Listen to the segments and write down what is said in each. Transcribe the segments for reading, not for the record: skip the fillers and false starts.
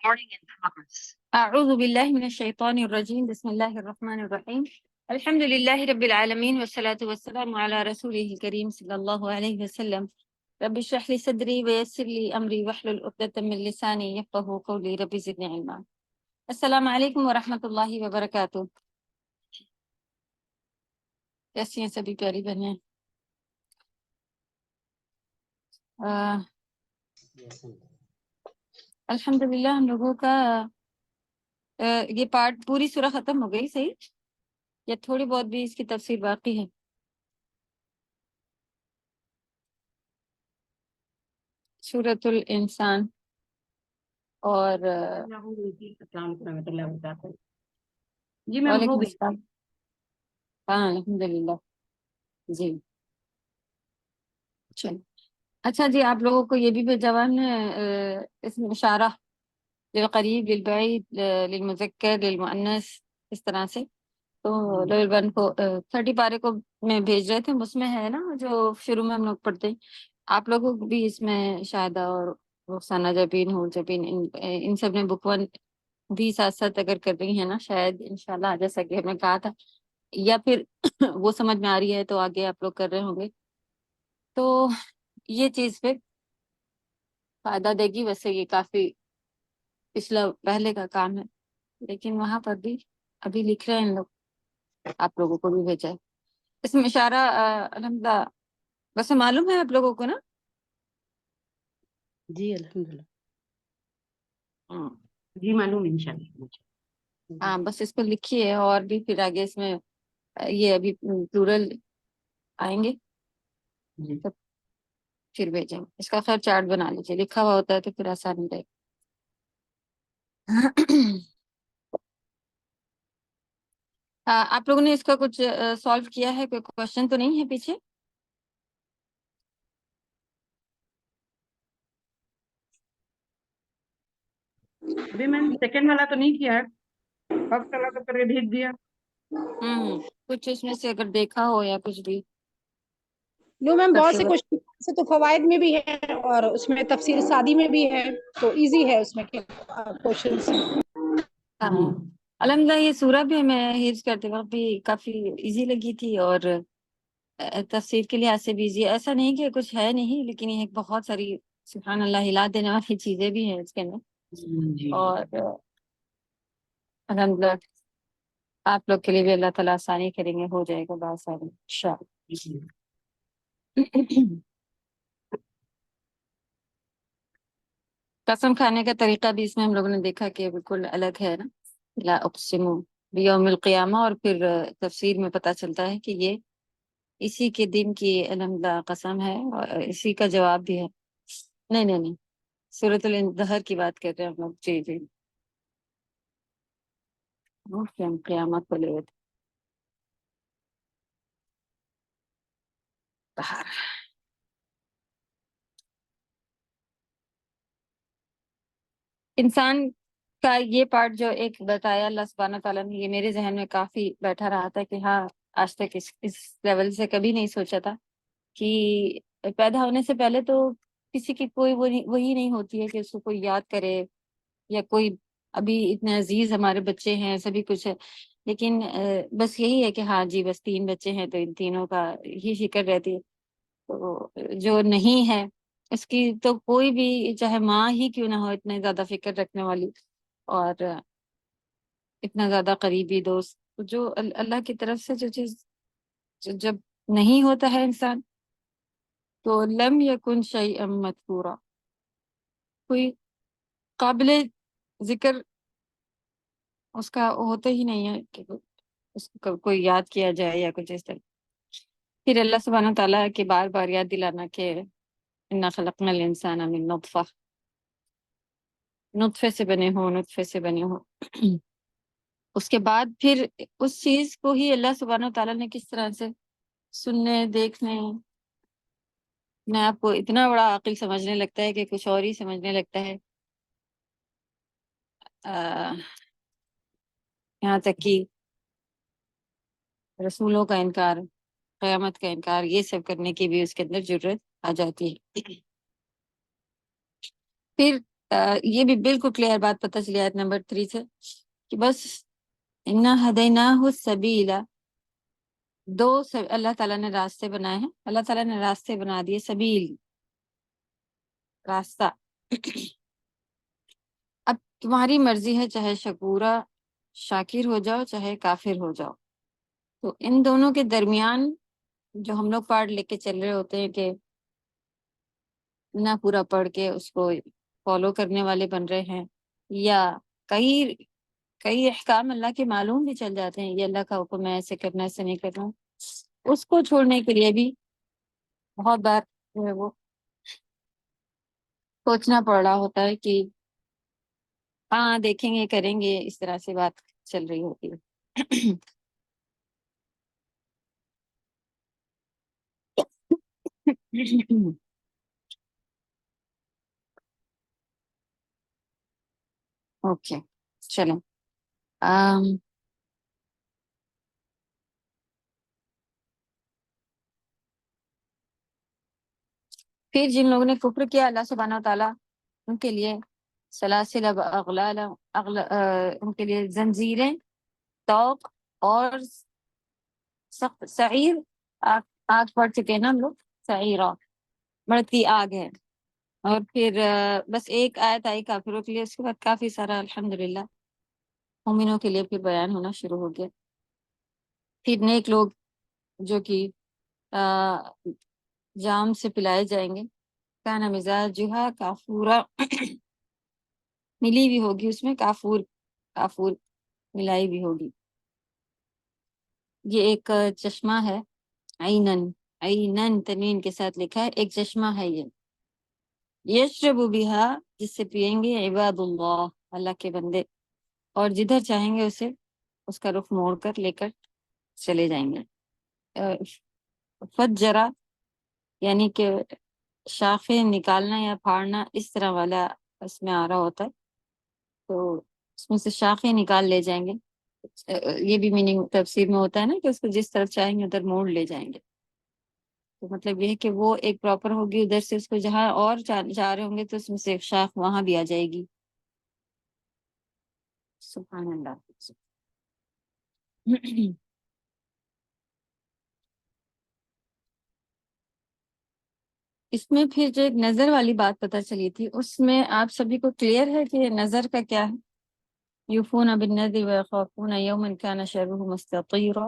اعوذ باللہ من الشیطان الرجیم بسم اللہ الرحمن الرحیم الحمد للہ رب العالمین والصلاة والسلام علی رسولہ الکریم صلی اللہ علیہ وسلم رب اشرح لی صدری ویسر لی امری واحلل عقدۃ من لسانی یفقہوا قولی رب زدنی علما۔ السلام علیکم ورحمۃ اللہ وبرکاتہ۔ کیسی ہیں سبھی پیاری بہنیں؟ الحمدللہ ہم لوگوں کا یہ پارٹ پوری سورہ ختم ہو گئی، صحیح یا تھوڑی بہت بھی اس کی تفسیر باقی ہے؟ سورۃ الانسان اور السلام علیکم ورحمۃ اللہ وبرکاتہ۔ جی میم ہو وعلیکم گئی۔ السلام۔ ہاں الحمدللہ جی چل اچھا جی، آپ لوگوں کو یہ بھی بھیجا ہوا ہم نے اس میں اشارہ للقریب للبعید للمذکر للمؤنث، اس طرح سے تو لیول 1 کو 30 پارے کو میں بھیج رہے تھے، اس میں ہے نا جو شروع میں ہم لوگ پڑھتے ہیں، آپ لوگوں کو بھی اس میں شاہدہ اور رخسانہ جبین ہو جبین ان سب نے بک 1 بھی ساتھ ساتھ اگر کر رہی ہیں نا، شاید انشاءاللہ جیسا کہ ہم نے کہا تھا، یا پھر وہ سمجھ میں آ رہی ہے تو آگے آپ لوگ کر رہے ہوں گے، تو یہ چیز پہ فائدہ دے گی۔ ویسے یہ کافی پچھلا پہلے کا کام ہے، لیکن وہاں پر بھی ابھی لکھ رہے ہیں ان لوگ، آپ لوگوں کو بھی بھیجا ہے اس میں اشارہ الحمدللہ۔ ویسے معلوم ہے آپ لوگوں کو نا؟ جی الحمدللہ ہاں جی معلوم انشاءاللہ۔ ہاں، بس اس کو لکھیے، اور بھی پھر آگے اس میں یہ ابھی پلورل آئیں گے جی تو پھر بھیجیں گے۔ اس کا خیر چارٹ بنا لیجیے، لکھا ہوا ہوتا ہے تو پھر آسان رہے گا۔ آپ لوگوں نے اس کا کچھ سالو کیا ہے؟ کوئی کوشچن تو نہیں ہے پیچھے؟ ابھی میں نے سیکنڈ والا تو نہیں کیا ہے، فرسٹ والا تو کر کے بھیج دیا۔ کچھ اس میں سے اگر دیکھا ہو یا کچھ بھی نو میم بہت کرتے سے وقت۔ کوشچن سے تو فوائد میں بھی ہے اور اس میں تفسیر سادی میں بھی ہے، تو ایزی ہے اس میں کوشچنس۔ الحمدللہ یہ سورہ بھی ہمیں حفظ کرتے وقت بھی کافی ایزی لگی تھی، اور تفسیر کے لحاظ سے بھی ایزی ہے۔ ایسا نہیں کہ کچھ ہے نہیں، لیکن یہ بہت ساری سبحان اللہ ہلا دینے والی چیزیں بھی ہیں اس کے اندر، اور الحمدللہ آپ لوگ کے لیے بھی اللہ تعالیٰ آسانی کریں گے، ہو جائے گا بہت ساری انشاءاللہ۔ قسم کھانے کا طریقہ بھی اس میں ہم لوگوں نے دیکھا کہ بالکل الگ ہے نا، لا اقسم بیوم القیامہ، اور پھر تفسیر میں پتہ چلتا ہے کہ یہ اسی کے دن کی الحمدللہ قسم ہے، اور اسی کا جواب بھی ہے۔ نہیں نہیں نہیں، سورۃ الدہر کی بات کر رہے ہیں ہم لوگ۔ جی جی اوکے، ہم قیامت کو لے ہوئے تھے۔ انسان کا یہ پارٹ جو ایک بتایا اللہ سبحانہ تعالیٰ نے، یہ میرے ذہن میں کافی بیٹھا رہا تھا کہ ہاں آج تک اس لیول سے کبھی نہیں سوچا تھا کہ پیدا ہونے سے پہلے تو کسی کی کوئی وہی نہیں ہوتی ہے کہ اس کو کوئی یاد کرے، یا کوئی ابھی اتنے عزیز ہمارے بچے ہیں، سبھی کچھ ہے، لیکن بس یہی ہے کہ ہاں جی بس 3 بچے ہیں تو ان تینوں کا ہی فکر رہتی ہے۔ تو جو نہیں ہے اس کی تو کوئی بھی چاہے ماں ہی کیوں نہ ہو اتنے زیادہ فکر رکھنے والی، اور اتنا زیادہ قریبی دوست، جو اللہ کی طرف سے جو چیز جب نہیں ہوتا ہے انسان، تو لم یکن شیئا مذکورا، کوئی قابل ذکر اس کا ہوتا ہی نہیں ہے کہ اس کو کوئی یاد کیا جائے یا کچھ اس طرح۔ پھر اللہ سبحانہ تعالیٰ کی بار بار یاد دلانا کہ انا خلقنا الانسان من نطفہ، نطفے سے بنے ہو، نطفے سے بنے ہو۔ اس کے بعد پھر اس چیز کو ہی اللہ سبحانہ تعالیٰ نے کس طرح سے سننے دیکھنے میں آپ کو اتنا بڑا عقل سمجھنے لگتا ہے کہ کچھ اور ہی سمجھنے لگتا ہے، یہاں تک کہ رسولوں کا انکار، قیامت کا انکار، یہ سب کرنے کی بھی اس کے اندر ضرورت آ جاتی ہے۔ پھر یہ بھی بالکل کلیئر بات پتہ چلی آیت نمبر 3 سے کہ بس انا ہدیناہ السبیل، اللہ تعالیٰ نے راستے بنائے ہیں، اللہ تعالیٰ نے راستے بنا دیے، سبیل راستہ۔ اب تمہاری مرضی ہے، چاہے شکورا شاکر ہو جاؤ، چاہے کافر ہو جاؤ۔ تو ان دونوں کے درمیان جو ہم لوگ پارٹ لے کے چل رہے ہوتے ہیں کہ نہ پورا پڑھ کے اس کو فالو کرنے والے بن رہے ہیں، یا کئی کئی احکام اللہ کے معلوم بھی چل جاتے ہیں، یہ اللہ کا حکم ہے، ایسے کرنا، ایسے نہیں کرنا، اس کو چھوڑنے کے لیے بھی بہت بار جو ہے وہ سوچنا پڑ رہا ہوتا ہے کہ ہاں دیکھیں گے، کریں گے، اس طرح سے بات چل رہی ہوتی ہے۔ اوکے، چلیں۔ پھر جن لوگوں نے کفر کیا اللہ سبحانہ و تعالیٰ ان کے لیے سلاسل اغلال ان کے لیے زنجیریں، توق اور سخت سعیر، آگ پڑ چکے ہیں نا ہم لوگ، سعیرہ بڑھتی آگ ہے۔ اور پھر بس ایک آیت آئی کافروں کے لیے، اس کے بعد کافی سارا الحمدللہ مومنوں کے لیے پھر بیان ہونا شروع ہو گیا۔ پھر نیک لوگ جو کہ جام سے پلائے جائیں گے، کانا مزاجہا کافورا، ملی بھی ہوگی اس میں کافور، کافور ملائی بھی ہوگی۔ یہ ایک چشمہ ہے، عینن، عینن تنوین کے ساتھ لکھا ہے، ایک چشمہ ہے یہ، یشرب بہا، جس سے پیئیں گے عباد اللہ، اللہ کے بندے، اور جدھر چاہیں گے اسے اس کا رخ موڑ کر لے کر چلے جائیں گے۔ فجرا یعنی کہ شاخیں نکالنا یا پھاڑنا، اس طرح والا اس میں آ رہا ہوتا ہے، تو اس میں سے شاخیں نکال لے جائیں گے۔ یہ بھی میننگ تفسیر میں ہوتا ہے نا کہ اس کو جس طرف چاہیں گے ادھر موڑ لے جائیں گے، تو مطلب یہ ہے کہ وہ ایک پراپر ہوگی، ادھر سے اس کو جہاں اور جا رہے ہوں گے تو اس میں سے ایک شاخ وہاں بھی آ جائے گی۔ سبحان اللہ۔ اس میں پھر جو ایک نظر والی بات پتہ چلی تھی، اس میں آپ سبھی کو کلیئر ہے کہ نظر کا کیا ہے؟ یوفون بالنذر ویخافون یوما کان شرہ مستطیرا،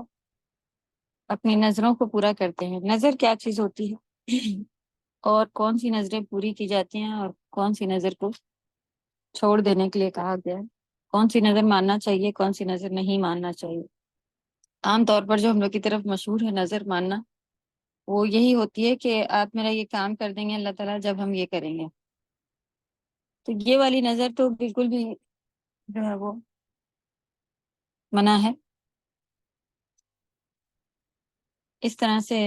اپنی نظروں کو پورا کرتے ہیں۔ نظر کیا چیز ہوتی ہے اور کون سی نظریں پوری کی جاتی ہیں اور کون سی نظر کو چھوڑ دینے کے لیے کہا گیا ہے، کون سی نظر ماننا چاہیے، کون سی نظر نہیں ماننا چاہیے؟ عام طور پر جو ہم لوگ کی طرف مشہور ہے نظر ماننا، وہ یہی ہوتی ہے کہ آپ میرا یہ کام کر دیں گے اللہ تعالیٰ جب ہم یہ کریں گے، تو یہ والی نظر تو بالکل بھی جو ہے وہ منع ہے۔ اس طرح سے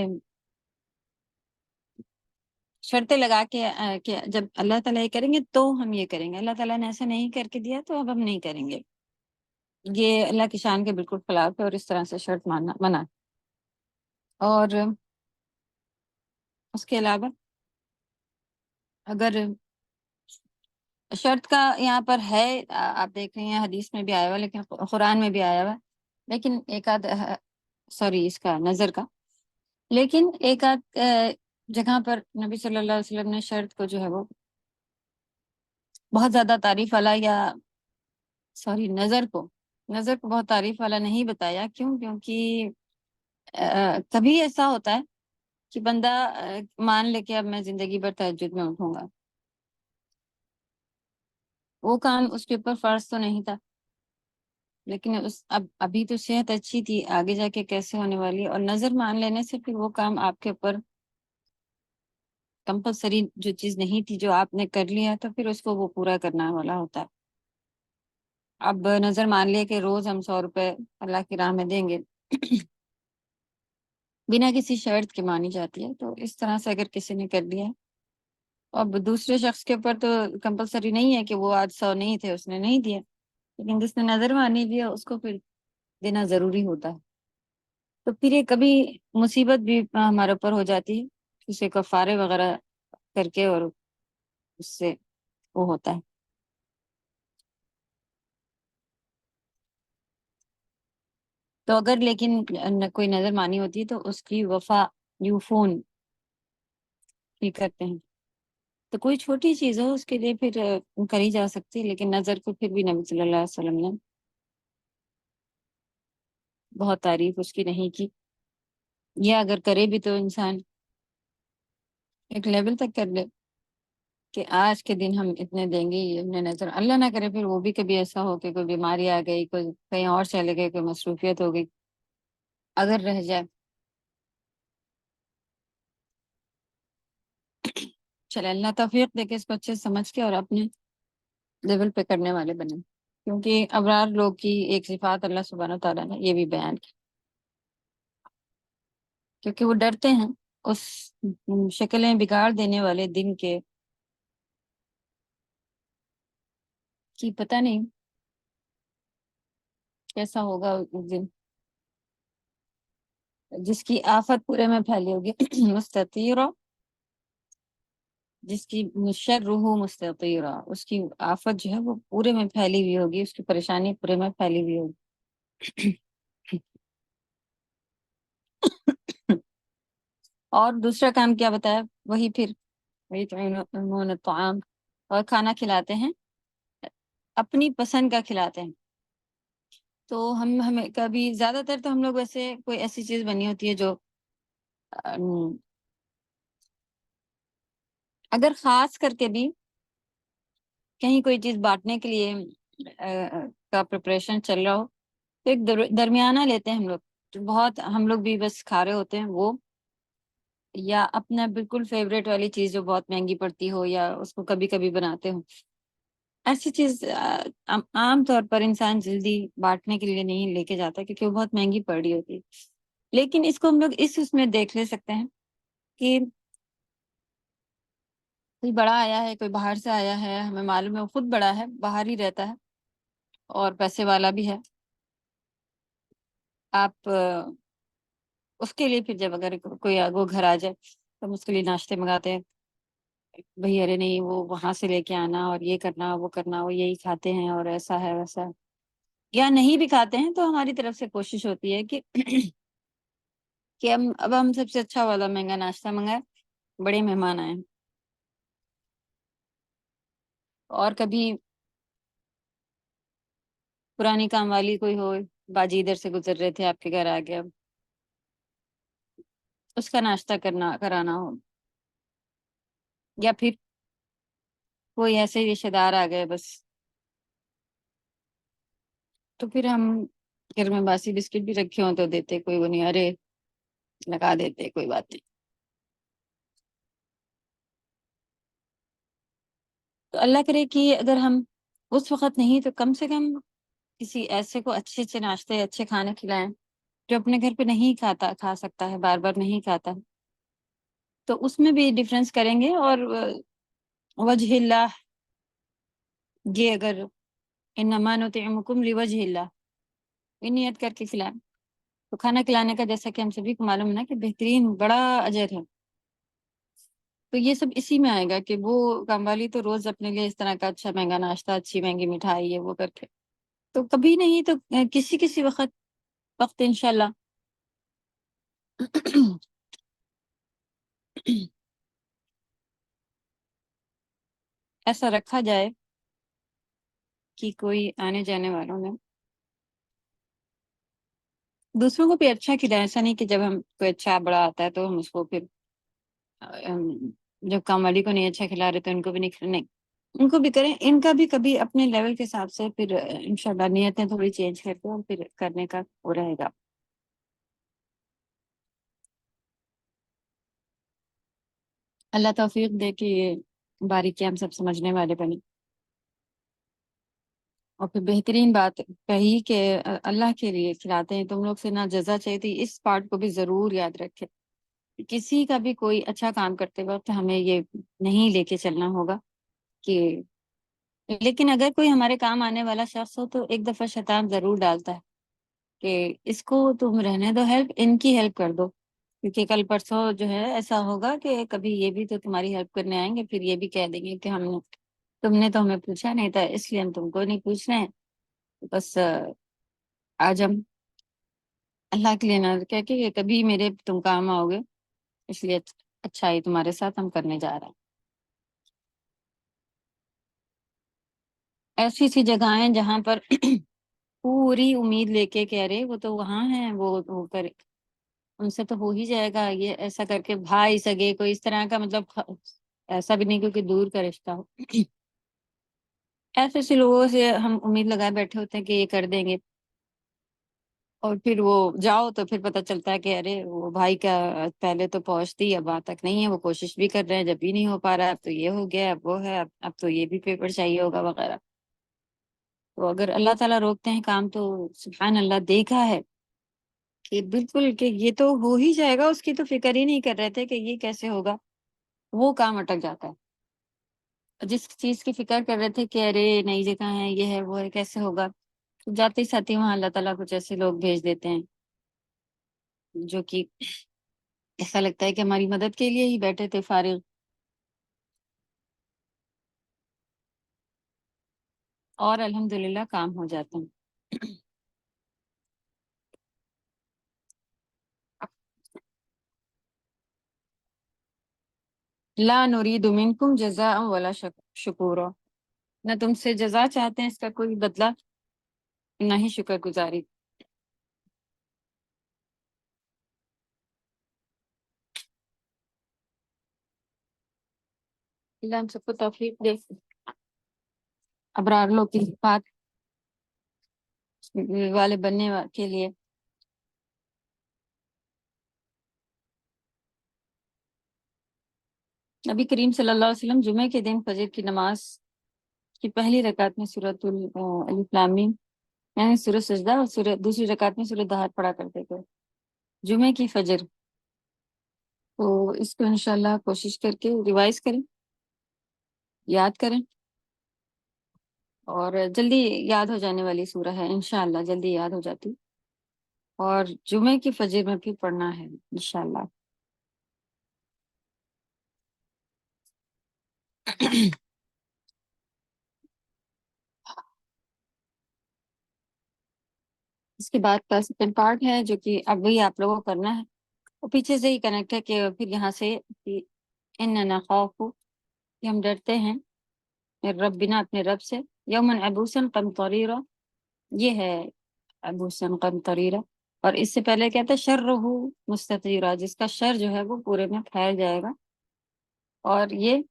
شرطیں لگا کے کہ جب اللہ تعالیٰ یہ کریں گے تو ہم یہ کریں گے، اللہ تعالیٰ نے ایسا نہیں کر کے دیا تو اب ہم نہیں کریں گے، یہ اللہ کی شان کے بالکل خلاف ہے، اور اس طرح سے شرط ماننا منع ہے۔ اور اس کے علاوہ اگر شرط کا یہاں پر ہے، آپ دیکھ رہے ہیں حدیث میں بھی آیا ہوا، لیکن قرآن میں بھی آیا ہوا، لیکن ایک آدھ سوری اس کا نظر کا، لیکن ایک آدھ جگہ پر نبی صلی اللہ علیہ وسلم نے شرط کو جو ہے وہ بہت زیادہ تعریف والا، یا سوری نظر کو بہت تعریف والا نہیں بتایا۔ کیوں؟ کیونکہ کبھی ایسا ہوتا ہے کہ بندہ مان لے کہ اب میں زندگی بھر تہجد میں اٹھوں گا، وہ کام اس کے اوپر فرض تو نہیں تھا، لیکن ابھی تو صحت اچھی تھی، آگے جا کے کیسے ہونے والی ہے، اور نظر مان لینے سے پھر وہ کام آپ کے اوپر کمپلسری جو چیز نہیں تھی جو آپ نے کر لیا، تو پھر اس کو وہ پورا کرنا والا ہوتا ہے۔ اب نظر مان لیے کہ روز ہم 100 روپے اللہ کی راہ میں دیں گے، بنا کسی شرط کے مانی جاتی ہے، تو اس طرح سے اگر کسی نے کر لیا، اب دوسرے شخص کے اوپر تو کمپلسری نہیں ہے کہ وہ آج 100 نہیں تھے اس نے نہیں دیا، لیکن جس نے نظر مانی دیا اس کو پھر دینا ضروری ہوتا ہے۔ تو پھر یہ کبھی مصیبت بھی ہمارے اوپر ہو جاتی ہے، اسے کفارے وغیرہ کر کے، اور اس سے وہ ہوتا ہے۔ تو اگر لیکن کوئی نظر مانی ہوتی ہے تو اس کی وفا یوفون بھی کرتے ہیں. تو کوئی چھوٹی چیز ہو اس کے لیے پھر کری جا سکتی ہے، لیکن نظر کو پھر بھی نبی صلی اللہ علیہ وسلم نے بہت تعریف اس کی نہیں کی. یا اگر کرے بھی تو انسان ایک لیول تک کر لے کہ آج کے دن ہم اتنے دیں گے، یہ اتنے نظر. اللہ نہ کرے پھر وہ بھی کبھی ایسا ہو کہ کوئی بیماری آ گئی، کوئی کہیں اور چلے گئے، کوئی مصروفیت ہو گئی، اگر رہ جائے. چلے اللہ توفیق دے کے اس کو اچھے سے سمجھ کے اور اپنے لیول پہ کرنے والے بنے، کیونکہ ابرار لوگ کی ایک صفات اللہ سبحانہ تعالیٰ نے یہ بھی بیان کی، کیونکہ وہ ڈرتے ہیں اس شکلیں بگاڑ دینے والے دن کے کہ پتہ نہیں کیسا ہوگا اس دن، جس کی آفت پورے میں پھیلی ہوگی مستطیرہ، جس کی شرہ مستطیرہ، اس کی آفت جو ہے وہ پورے میں پھیلی ہوئی ہوگی، اس کی پریشانی پورے میں پھیلی ہوئی ہوگی. اور دوسرا کام کیا بتایا؟ وہی پھر ویطعمون الطعام، اور کھانا کھلاتے ہیں اپنی پسند کا کھلاتے ہیں. تو ہمیں کبھی زیادہ تر تو ہم لوگ ویسے کوئی ایسی چیز بنی ہوتی ہے جو اگر خاص کر کے بھی کہیں کوئی چیز بانٹنے کے لیے کا پریپریشن چل رہا ہو تو ایک درمیانہ لیتے ہیں ہم لوگ، جو بہت ہم لوگ بھی بس کھا رہے ہوتے ہیں وہ، یا اپنا بالکل فیوریٹ والی چیز جو بہت مہنگی پڑتی ہو یا اس کو کبھی کبھی بناتے ہو. ایسی چیز عام طور پر انسان جلدی بانٹنے کے لیے نہیں لے کے جاتا کیونکہ وہ بہت مہنگی پڑ رہی ہوتی ہے. لیکن اس کو ہم لوگ اس میں دیکھ لے سکتے ہیں کہ کوئی بڑا آیا ہے، کوئی باہر سے آیا ہے، ہمیں معلوم ہے وہ خود بڑا ہے، باہر ہی رہتا ہے اور پیسے والا بھی ہے. آپ اس کے لیے پھر جب اگر کوئی وہ گھر آ جائے تو ہم اس کے لیے ناشتے منگاتے ہیں، بھئی ارے نہیں وہ وہاں سے لے کے آنا اور یہ کرنا وہ کرنا، وہ یہی کھاتے ہیں اور ایسا ہے ویسا ہے. یا نہیں بھی کھاتے ہیں تو ہماری طرف سے کوشش ہوتی ہے کہ کہ ہم سب سے اچھا والا مہنگا ناشتہ منگائیں، بڑے مہمان آئے. اور کبھی پرانی کام والی کوئی ہو، باجی ادھر سے گزر رہے تھے آپ کے گھر آ گیا، اس کا ناشتہ کرانا ہو، یا پھر کوئی ایسے رشتے دار آ گئے بس، تو پھر ہم گھر میں باسی بسکٹ بھی رکھے ہوں تو دیتے، کوئی وہ نہیں، ارے لگا دیتے، کوئی بات نہیں. تو اللہ کرے کہ اگر ہم اس وقت نہیں تو کم سے کم کسی ایسے کو اچھے اچھے ناشتے اچھے کھانے کھلائیں جو اپنے گھر پہ نہیں کھا سکتا ہے، بار بار نہیں کھاتا ہے. تو اس میں بھی ڈفرینس کریں گے. اور وجہ اللہ، یہ اگر انما نطعمکم لوجہ اللہ یہ نیت کر کے کھلائیں تو کھانا کھلانے کا جیسا کہ ہم سبھی کو معلوم ہے نا کہ بہترین بڑا اجر ہے. تو یہ سب اسی میں آئے گا کہ وہ کام والی تو روز اپنے لیے اس طرح کا اچھا مہنگا ناشتہ، اچھی مہنگی مٹھائی ہے وہ کر کے، تو کبھی نہیں تو کسی وقت انشاءاللہ ایسا رکھا جائے کہ کوئی آنے جانے والوں میں دوسروں کو بھی اچھا کھلائے. ایسا نہیں کہ جب ہم کوئی اچھا بڑا آتا ہے تو ہم اس کو پھر جب کام والی کو نہیں اچھا کھلا رہے تو ان کو بھی نہیں کھلانا، نہیں، ان کو بھی کریں. ان کا بھی کبھی اپنے لیول کے حساب سے پھر انشاءاللہ نیتیں تھوڑی چینج کرتے اور پھر کرنے کا وہ رہے گا. اللہ توفیق دے کہ یہ باریکیاں ہم سب سمجھنے والے بنے. اور پھر بہترین بات کہی کہ اللہ کے لیے کھلاتے ہیں، تم لوگ سے نہ جزا چاہیے تھی. اس پارٹ کو بھی ضرور یاد رکھے. کسی کا بھی کوئی اچھا کام کرتے وقت ہمیں یہ نہیں لے کے چلنا ہوگا کہ، لیکن اگر کوئی ہمارے کام آنے والا شخص ہو تو ایک دفعہ شیطان ضرور ڈالتا ہے کہ اس کو تم رہنے دو، ہیلپ ان کی ہیلپ کر دو، کیونکہ کل پرسوں جو ہے ایسا ہوگا کہ کبھی یہ بھی تو تمہاری ہیلپ کرنے آئیں گے، پھر یہ بھی کہہ دیں گے کہ تم نے تو ہمیں پوچھا نہیں تھا اس لیے ہم تم کو نہیں پوچھ رہے ہیں. بس آج ہم اللہ کے لیے نہ کہہ کے کہ کبھی میرے تم کام آؤ گے، اس لیے اچھائی تمہارے ساتھ ہم کرنے جا رہے ہیں۔ ایسی ایسی جگہیں ہیں جہاں پر پوری امید لے کے کہہ رہے وہ تو وہاں ہیں، وہ کرے ان سے تو ہو ہی جائے گا، یہ ایسا کر کے بھائی سگے کوئی اس طرح کا، مطلب ایسا بھی نہیں کیونکہ دور کا رشتہ ہو۔ ایسے ایسے لوگوں سے ہم امید لگائے بیٹھے ہوتے ہیں کہ یہ کر دیں گے، اور پھر وہ جاؤ تو پھر پتہ چلتا ہے کہ ارے وہ بھائی کا پہلے تو پہنچتی اب وہاں تک نہیں ہے، وہ کوشش بھی کر رہے ہیں، جب بھی نہیں ہو پا رہا اب تو یہ ہو گیا، اب وہ ہے، اب تو یہ بھی پیپر چاہیے ہوگا وغیرہ۔ تو اگر اللہ تعالیٰ روکتے ہیں کام تو سبحان اللہ، دیکھا ہے کہ بالکل کہ یہ تو ہو ہی جائے گا، اس کی تو فکر ہی نہیں کر رہے تھے کہ یہ کیسے ہوگا، وہ کام اٹک جاتا ہے۔ جس چیز کی فکر کر رہے تھے کہ ارے نئی جگہ ہے، یہ ہے وہ ہے، کیسے ہوگا، تو جاتے ہی ساتھ ہی وہاں اللہ تعالیٰ کچھ ایسے لوگ بھیج دیتے ہیں جو کہ ایسا لگتا ہے کہ ہماری مدد کے لیے ہی بیٹھے تھے فارغ، اور الحمدللہ کام ہو جاتے ہیں۔ لا نريد منکم جزاء ولا شکورا، نہ تم سے جزا چاہتے ہیں، اس کا کوئی بدلہ، نہ ہی شکر گزاری۔ اللہ ہم سب کو توفیق دے ابرار لوگ کی بات والے بننے کے لیے۔ نبی کریم صلی اللہ علیہ وسلم جمعے کے دن فجر کی نماز کی پہلی رکعت میں سورۃ الف لام میم یعنی سورۃ سجدہ، اور دوسری رکعت میں سورۃ دہر پڑھا کرتے تھے جمعے کی فجر۔ تو اس کو انشاءاللہ کوشش کر کے ریوائز کریں، یاد کریں، اور جلدی یاد ہو جانے والی سورہ ہے، انشاءاللہ جلدی یاد ہو جاتی، اور جمعے کی فجر میں بھی پڑھنا ہے انشاءاللہ۔ اس کے بعد کا سیکنڈ پارٹ ہے جو کہ اب بھی آپ لوگوں کو کرنا ہے، وہ پیچھے سے ہی کنیکٹ ہے کہ پھر یہاں سے اننا نخاف، کہ ہم ڈرتے ہیں من ربنا، اپنے رب سے، یومن عبوسن قمطریرا، یہ ہے عبوسن قمطریرا، اور اس سے پہلے کیا تھا، شرہ مستطیرا، جس کا شر جو ہے وہ پورے میں پھیل جائے گا، اور یہ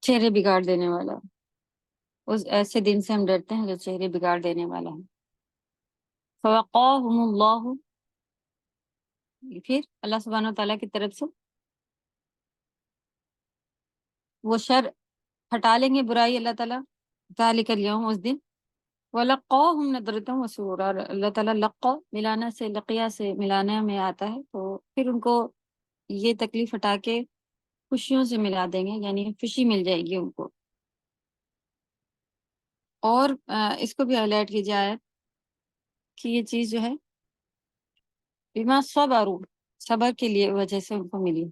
چہرے بگاڑ دینے والا، اس ایسے دن سے ہم ڈرتے ہیں جو چہرے بگاڑ دینے والا ہے۔ فوقاہم اللہ، پھر اللہ سبحانہ وتعالیٰ کی طرف سے وہ شر ہٹا لیں گے، برائی اللہ تعالیٰ، ذالک الیوم، اس دن، وَلَقَّاهُمْ نَضْرَةً وَسُرُورًا، اور اللہ تعالیٰ لقا ملانا سے، لقیہ سے ملانے میں آتا ہے، تو پھر ان کو یہ تکلیف ہٹا کے خوشیوں سے ملا دیں گے، یعنی خوشی مل جائے گی ان کو۔ اور اس کو بھی ہائی لائٹ کی جائے کہ یہ چیز جو ہے بما صبروا، صبر کے لیے وجہ سے ان کو ملی۔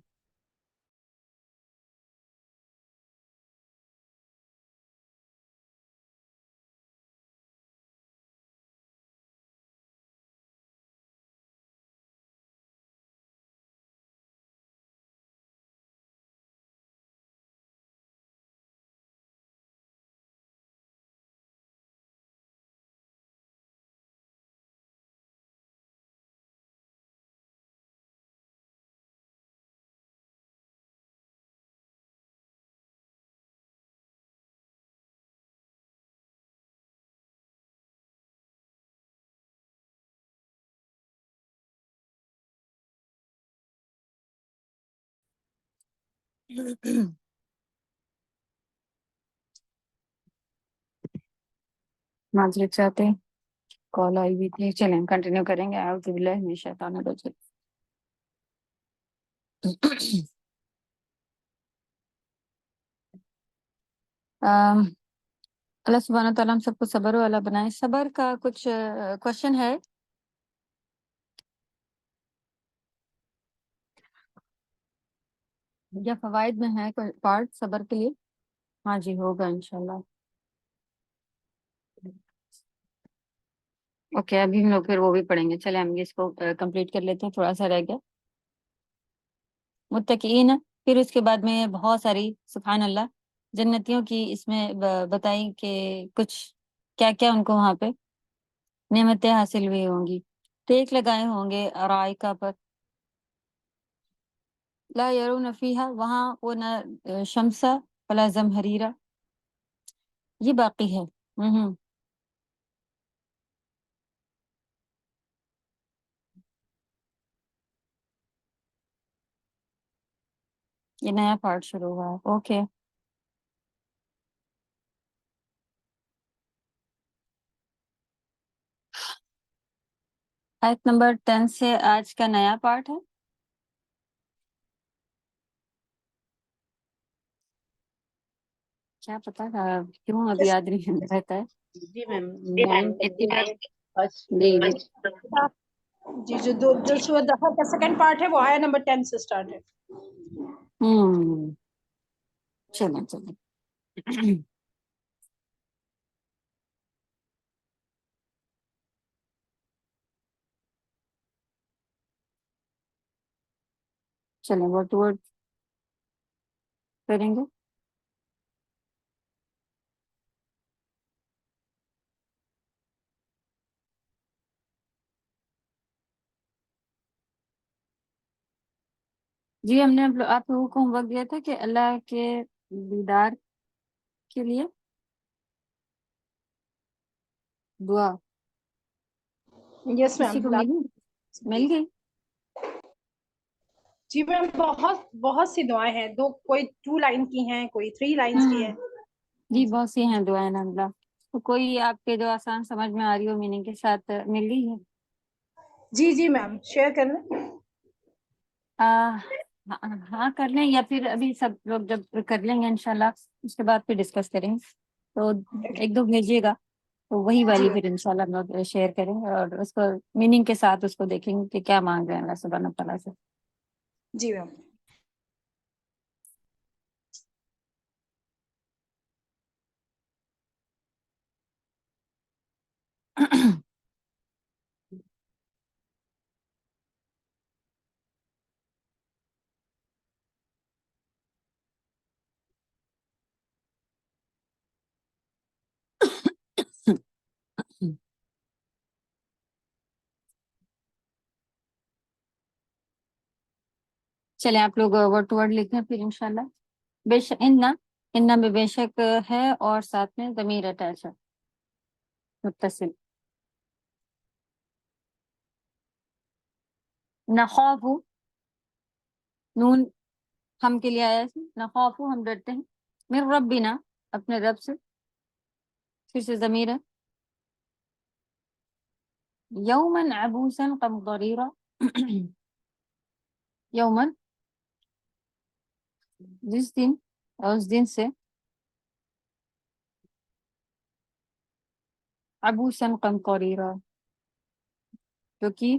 معذرت چاہتے ہیں، کال آئی ہوئی تھی، چلیں کنٹینیو کریں گے۔ اعوذ باللہ من الشیطان الرجیم۔ اللہ سبحانہ تعالیٰ ہم سب کو صبر والا بنائے۔ صبر کا کچھ کوشچن ہے، یا فوائد میں ہے کوئی پارٹ صبر کے لیے؟ ہاں جی، ہوگا انشاءاللہ۔ اوکے ابھی ہم لوگ پھر وہ بھی پڑھیں گے. چلے ہم اس کو کمپلیٹ کر لیتے ہیں, تھوڑا سا رہ گیا. متقین, پھر اس کے بعد میں بہت ساری سبحان اللہ جنتیوں کی اس میں بتائی کہ کچھ کیا کیا ان کو وہاں پہ نعمتیں حاصل ہوئی ہوں گی. ٹیک لگائے ہوں گے ارائکا پر, لا یرون فیہا, وہاں وہ نہ شمسا ولا زمہریرا, یہ باقی ہے. یہ نیا پارٹ شروع ہوا ہے. اوکے آیت نمبر 10 سے آج کا نیا پارٹ ہے. کیا پتا کیوں اب یاد نہیں رہتا ہے. جی میم جی جی جی جو سورۃ دہر کا سیکنڈ پارٹ ہے وہ آیا نمبر 10 سے سٹارٹ ہے. چلیں چلیں. چلیں ورڈ ٹو ورڈ کریں گے. جی ہم نے آپ لوگوں کو ہوم ورک دیا تھا کہ اللہ کے دیدار کے لیے دعا یس کسی میم. کو مل گئی. جی میم بہت سی دعائیں ہیں, کوئی 2 لائن کی ہیں, کوئی 3 لائنس کی ہیں. جی بہت سی ہیں دعائیں الحمدللہ. تو کوئی آپ کے جو آسان سمجھ میں آ رہی ہو میننگ کے ساتھ مل گئی ہے؟ جی میم شیئر کر لیں. ہاں کر لیں, یا پھر ابھی سب لوگ جب کر لیں گے انشاءاللہ اس کے بعد پھر ڈسکس کریں گے. تو 1-2 بھیجیے گا تو وہی والی پھر انشاءاللہ ہم لوگ شیئر کریں گے اور اس کو میننگ کے ساتھ اس کو دیکھیں گے کہ کیا مانگ رہے ہیں اللہ سبحانہ تعالیٰ سے. جی میم. چلیں آپ لوگ ورڈ ٹو ورڈ لکھیں پھر انشاءاللہ. بے شک ان میں بے شک ہے اور ساتھ میں ضمیر اٹیچ ہے متصل. نخاف, نون ہم کے لیے آیا ہے. نخاف ہم ڈرتے ہیں, من ربنا اپنے رب سے, پھر سے ضمیر ہے. یومن عبوسا قمطریرا, یومن جس دن, اور اس دن سے, عبوسا قمطریرا جو کہ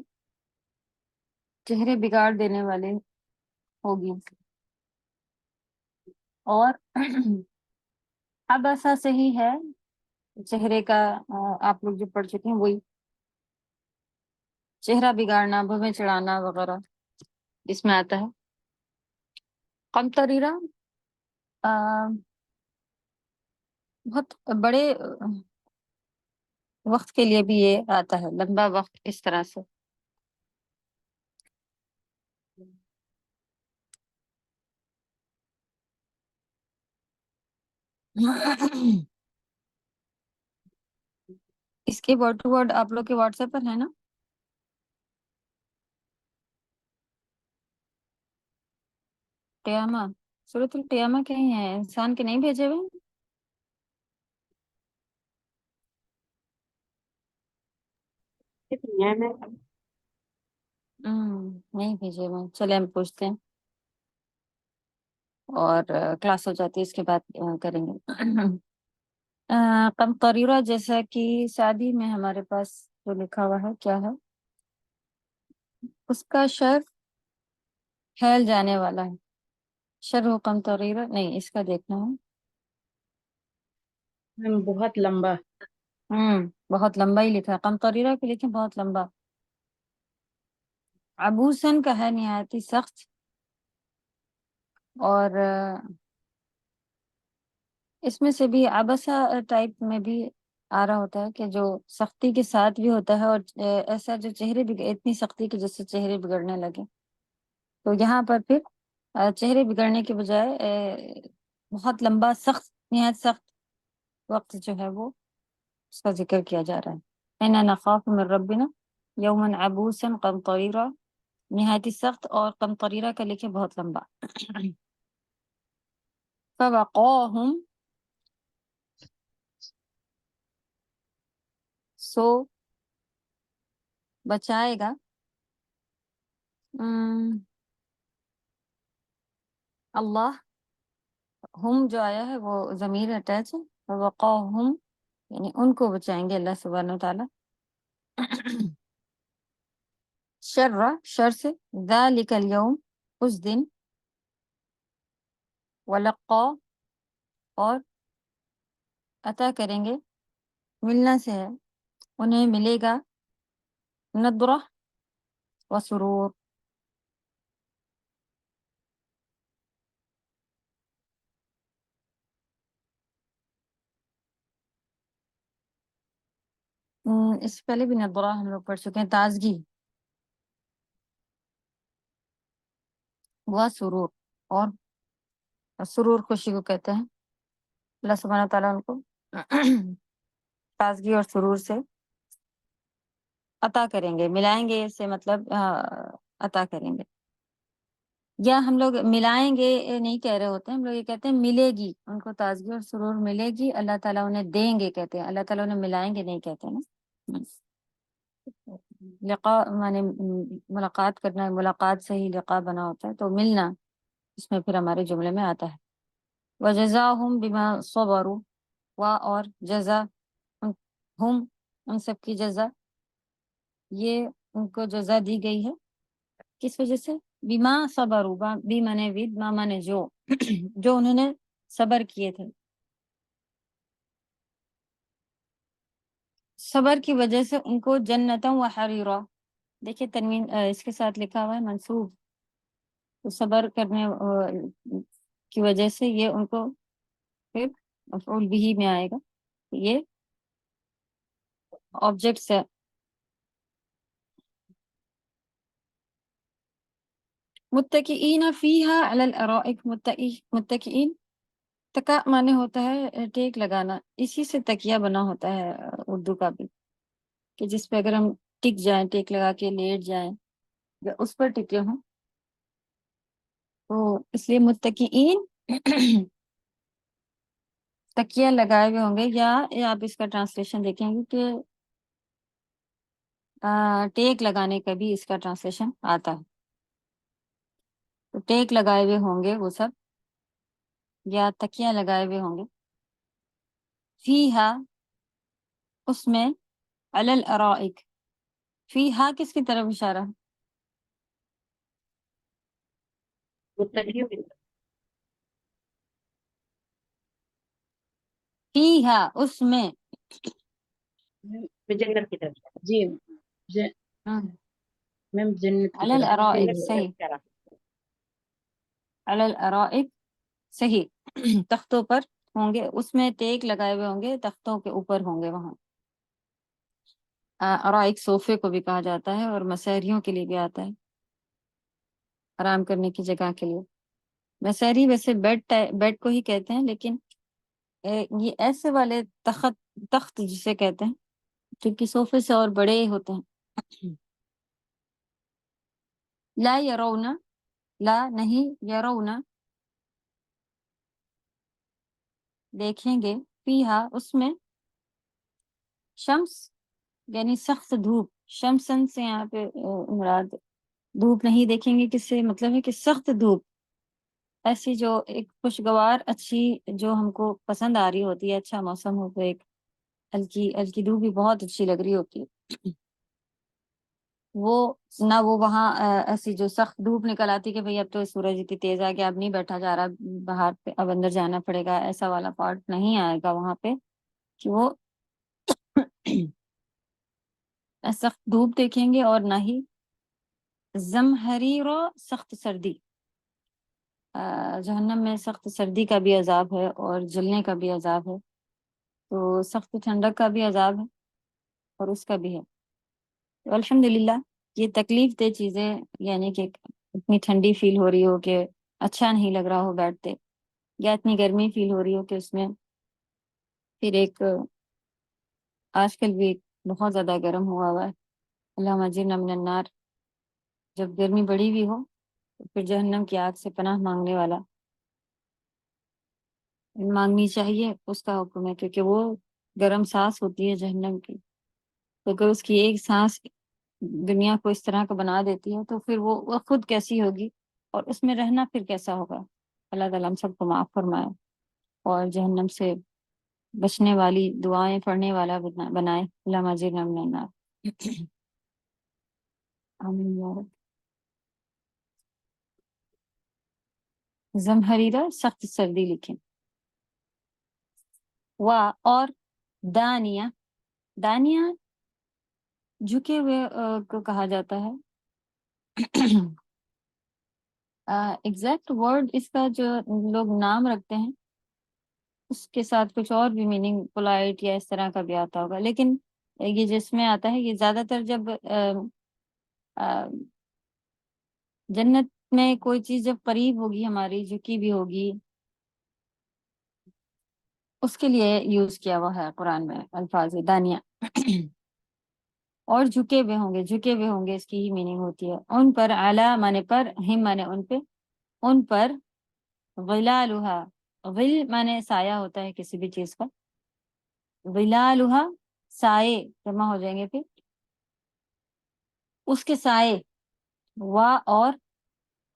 چہرے بگاڑ دینے والے ہوگی. اور عبسہ سے ہی ہے چہرے کا, آپ لوگ جو پڑھ چکے ہیں وہی, چہرہ بگاڑنا, بھویں چڑھانا وغیرہ اس میں آتا ہے. قمطریرا بہت بڑے وقت کے لیے بھی یہ آتا ہے, لمبا وقت اس طرح سے. اس کے ورڈ ٹو ورڈ آپ لوگ کے واٹس ایپ پر ہے نا؟ قیامہ, سورۃ القیامہ کہیں ہے, انسان کے نہیں بھیجے ہوئے؟ نہیں بھیجے ہوئے. چلے ہم پوچھتے ہیں اور کلاس ہو جاتی ہے اس کے بعد کریں گے. قمطریرہ جیسا کہ شادی میں ہمارے پاس جو لکھا ہوا ہے کیا ہے, اس کا شر پھیل جانے والا ہے. شر و قمطریرہ نہیں, اس کا دیکھنا ہے میم بہت لمبا. بہت لمبا ہی لکھا ہے، قمطریرہ کے لکھیں بہت لمبا. عبوسن کا ہے نہایت ہی سخت، اور اس میں سے بھی عبسہ ٹائپ میں بھی آ رہا ہوتا ہے کہ جو سختی کے ساتھ بھی ہوتا ہے، اور ایسا جو چہرے اتنی سختی کہ جس سے چہرے بگڑنے لگے. تو یہاں پر پھر چہرے بگڑنے کے بجائے بہت لمبا سخت، نہایت سخت وقت جو ہے وہ اس کا ذکر کیا جا رہا ہے. اِنَّا نَخَافُ مِن رَبِّنَا يَوْمًا عَبُوسًا قَمْطَرِيرًا، نہایت ہی سخت، اور قمطریرہ کا لکھے بہت لمبا. فَوَقَاهُمْ، سو بچائے گا، اللہ. ہم جو آیا ہے وہ ضمیر اٹیچ ہے، فَوَقَاهُمْ یعنی ان کو بچائیں گے اللہ سبحانہ وتعالیٰ، شر سے، ذَلِكَ الْيَوْم اس دن، وَلَقَّا اور عطا کریں گے، ملنا سے ہے، انہیں ملے گا نضرہ و سرور. اس سے پہلے بھی نضرہ ہم لوگ پڑھ چکے ہیں، تازگی و سرور، اور سرور خوشی کو کہتے ہیں. اللہ سبحانہ تعالیٰ ان کو تازگی اور سرور سے عطا کریں گے. ملائیں گے اس سے مطلب عطا کریں گے، یا ہم لوگ ملائیں گے نہیں کہہ رہے ہوتے ہیں، ہم لوگ یہ کہتے ہیں ملے گی، ان کو تازگی اور سرور ملے گی، اللہ تعالیٰ انہیں دیں گے کہتے ہیں، اللہ تعالیٰ انہیں ملائیں گے نہیں کہتے ہیں نا. لقاء مانے ملاقات کرنا ہے، ملاقات سے ہی لقاء بنا ہوتا ہے، تو ملنا اس میں پھر ہمارے جملے میں آتا ہے. وَجَزَاهُمْ بِمَا صَبَرُوا، اور جزا ہم ان سب کی جزا، یہ ان کو جزا دی گئی ہے کس وجہ سے؟ بما صبروا، بی مانے ود، ما مانے جو جو انہوں نے صبر کیے تھے، صبر کی وجہ سے ان کو جنتاں و حریرا. دیکھیے تنوین اس کے ساتھ لکھا ہوا ہے منصوب، تو صبر کرنے کی وجہ سے یہ ان کو پھر مفعول بھی میں آئے گا، یہ آبجیکٹس ہے. متکئین فیہا علی الارائک، متکئین، تکا مانے ہوتا ہے ٹیک لگانا، اسی سے تکیہ بنا ہوتا ہے اردو کا بھی، کہ جس پہ اگر ہم ٹک جائیں، ٹیک لگا کے لیٹ جائیں یا اس پر ٹکے ہوں، تو اس لیے متکئین تکیہ لگائے ہوئے ہوں گے، یا آپ اس کا ٹرانسلیشن دیکھیں گے کہ ٹیک لگانے کا بھی اس کا ٹرانسلیشن آتا ہے. تو ٹیک لگائے ہوئے ہوں گے وہ سب، یا تکیہ لگائے ہوئے ہوں گے. فیہا اس میں، علی الارائک، فیہا کس کی طرف اشارہ؟ متقیوں کی طرف. فیہا اس میں، جنت کی طرف. جی میم جنت کی علی طرف. الارائک، جنت کی صحیح، طرف اشارہ. علی الارائک، صحیح، تختوں پر ہوں گے، اس میں ٹیک لگائے ہوئے ہوں گے، تختوں کے اوپر ہوں گے وہاں. ارائک صوفے کو بھی کہا جاتا ہے، اور مسحریوں کے لیے بھی آتا ہے، آرام کرنے کی جگہ کے لیے. مسحری ویسے بیڈ کو ہی کہتے ہیں، لیکن یہ ایسے والے تخت جسے کہتے ہیں جو کہ صوفے سے اور بڑے ہوتے ہیں. لا یرون، لا نہیں، یرون دیکھیں گے، فیہا اس میں، شمس یعنی سخت دھوپ، شمسن سے یہاں پہ مراد دھوپ نہیں دیکھیں گے، کس سے مطلب ہے کہ سخت دھوپ، ایسی جو ایک خوشگوار اچھی، جو ہم کو پسند آ رہی ہوتی ہے، اچھا موسم ہو تو ایک ہلکی ہلکی دھوپ بھی بہت اچھی لگ رہی ہوتی ہے، وہ نہ وہ وہاں ایسی جو سخت دھوپ نکل آتی کہ بھئی اب تو سورج اتنی تیز آ گیا، اب نہیں بیٹھا جا رہا باہر پہ، اب اندر جانا پڑے گا، ایسا والا پارٹ نہیں آئے گا وہاں پہ، کہ وہ نہ سخت دھوپ دیکھیں گے اور نہ ہی زمہریر، سخت سردی. جہنم میں سخت سردی کا بھی عذاب ہے اور جلنے کا بھی عذاب ہے، تو سخت ٹھنڈک کا بھی عذاب ہے اور اس کا بھی ہے. تو الحمدللہ یہ تکلیف دہ چیزیں، یعنی کہ اتنی ٹھنڈی فیل ہو رہی ہو کہ اچھا نہیں لگ رہا ہو بیٹھتے، یا اتنی گرمی فیل ہو رہی ہو کہ اس میں پھر ایک آج کل بھی بہت زیادہ گرم ہوا ہے. اللہم اجرنا من النار. جب گرمی بڑی بھی ہو تو پھر جہنم کی آگ سے پناہ مانگنے والا مانگنی چاہیے، اس کا حکم ہے، کیونکہ وہ گرم سانس ہوتی ہے جہنم کی. تو اگر اس کی ایک سانس دنیا کو اس طرح کا بنا دیتی ہے تو پھر وہ خود کیسی ہوگی اور اس میں رہنا پھر کیسا ہوگا. اللہ تعالیٰ ہم سب کو معاف فرمائے اور جہنم سے بچنے والی دعائیں پڑھنے والا بنائے. اللہم اجرنا من النار. آمین یا رب. زمہریرہ سخت سردی لکھیں. اور دانیہ، دانیہ جھکے ہوئے کو کہا جاتا ہے. ایگزیکٹ ورڈ اس کا جو لوگ نام رکھتے ہیں اس کے ساتھ کچھ اور بھی میننگ پولائٹ یا اس طرح کا بھی آتا ہوگا، لیکن یہ جس میں آتا ہے یہ زیادہ تر جب جنت میں کوئی چیز جب قریب ہوگی ہماری، جھکی بھی ہوگی، اس کے لیے یوز کیا ہوا ہے قرآن میں الفاظ دانیہ. اور جھکے ہوئے ہوں گے، جھکے ہوئے ہوں گے اس کی ہی میننگ ہوتی ہے. ان پر اعلیٰ مانے پر، ہم مانے ان پہ، ان پر غلالھا، غل مانے سایہ ہوتا ہے کسی بھی چیز کا، غلالھا سائے جمع ہو جائیں گے پھر اس کے سائے. اور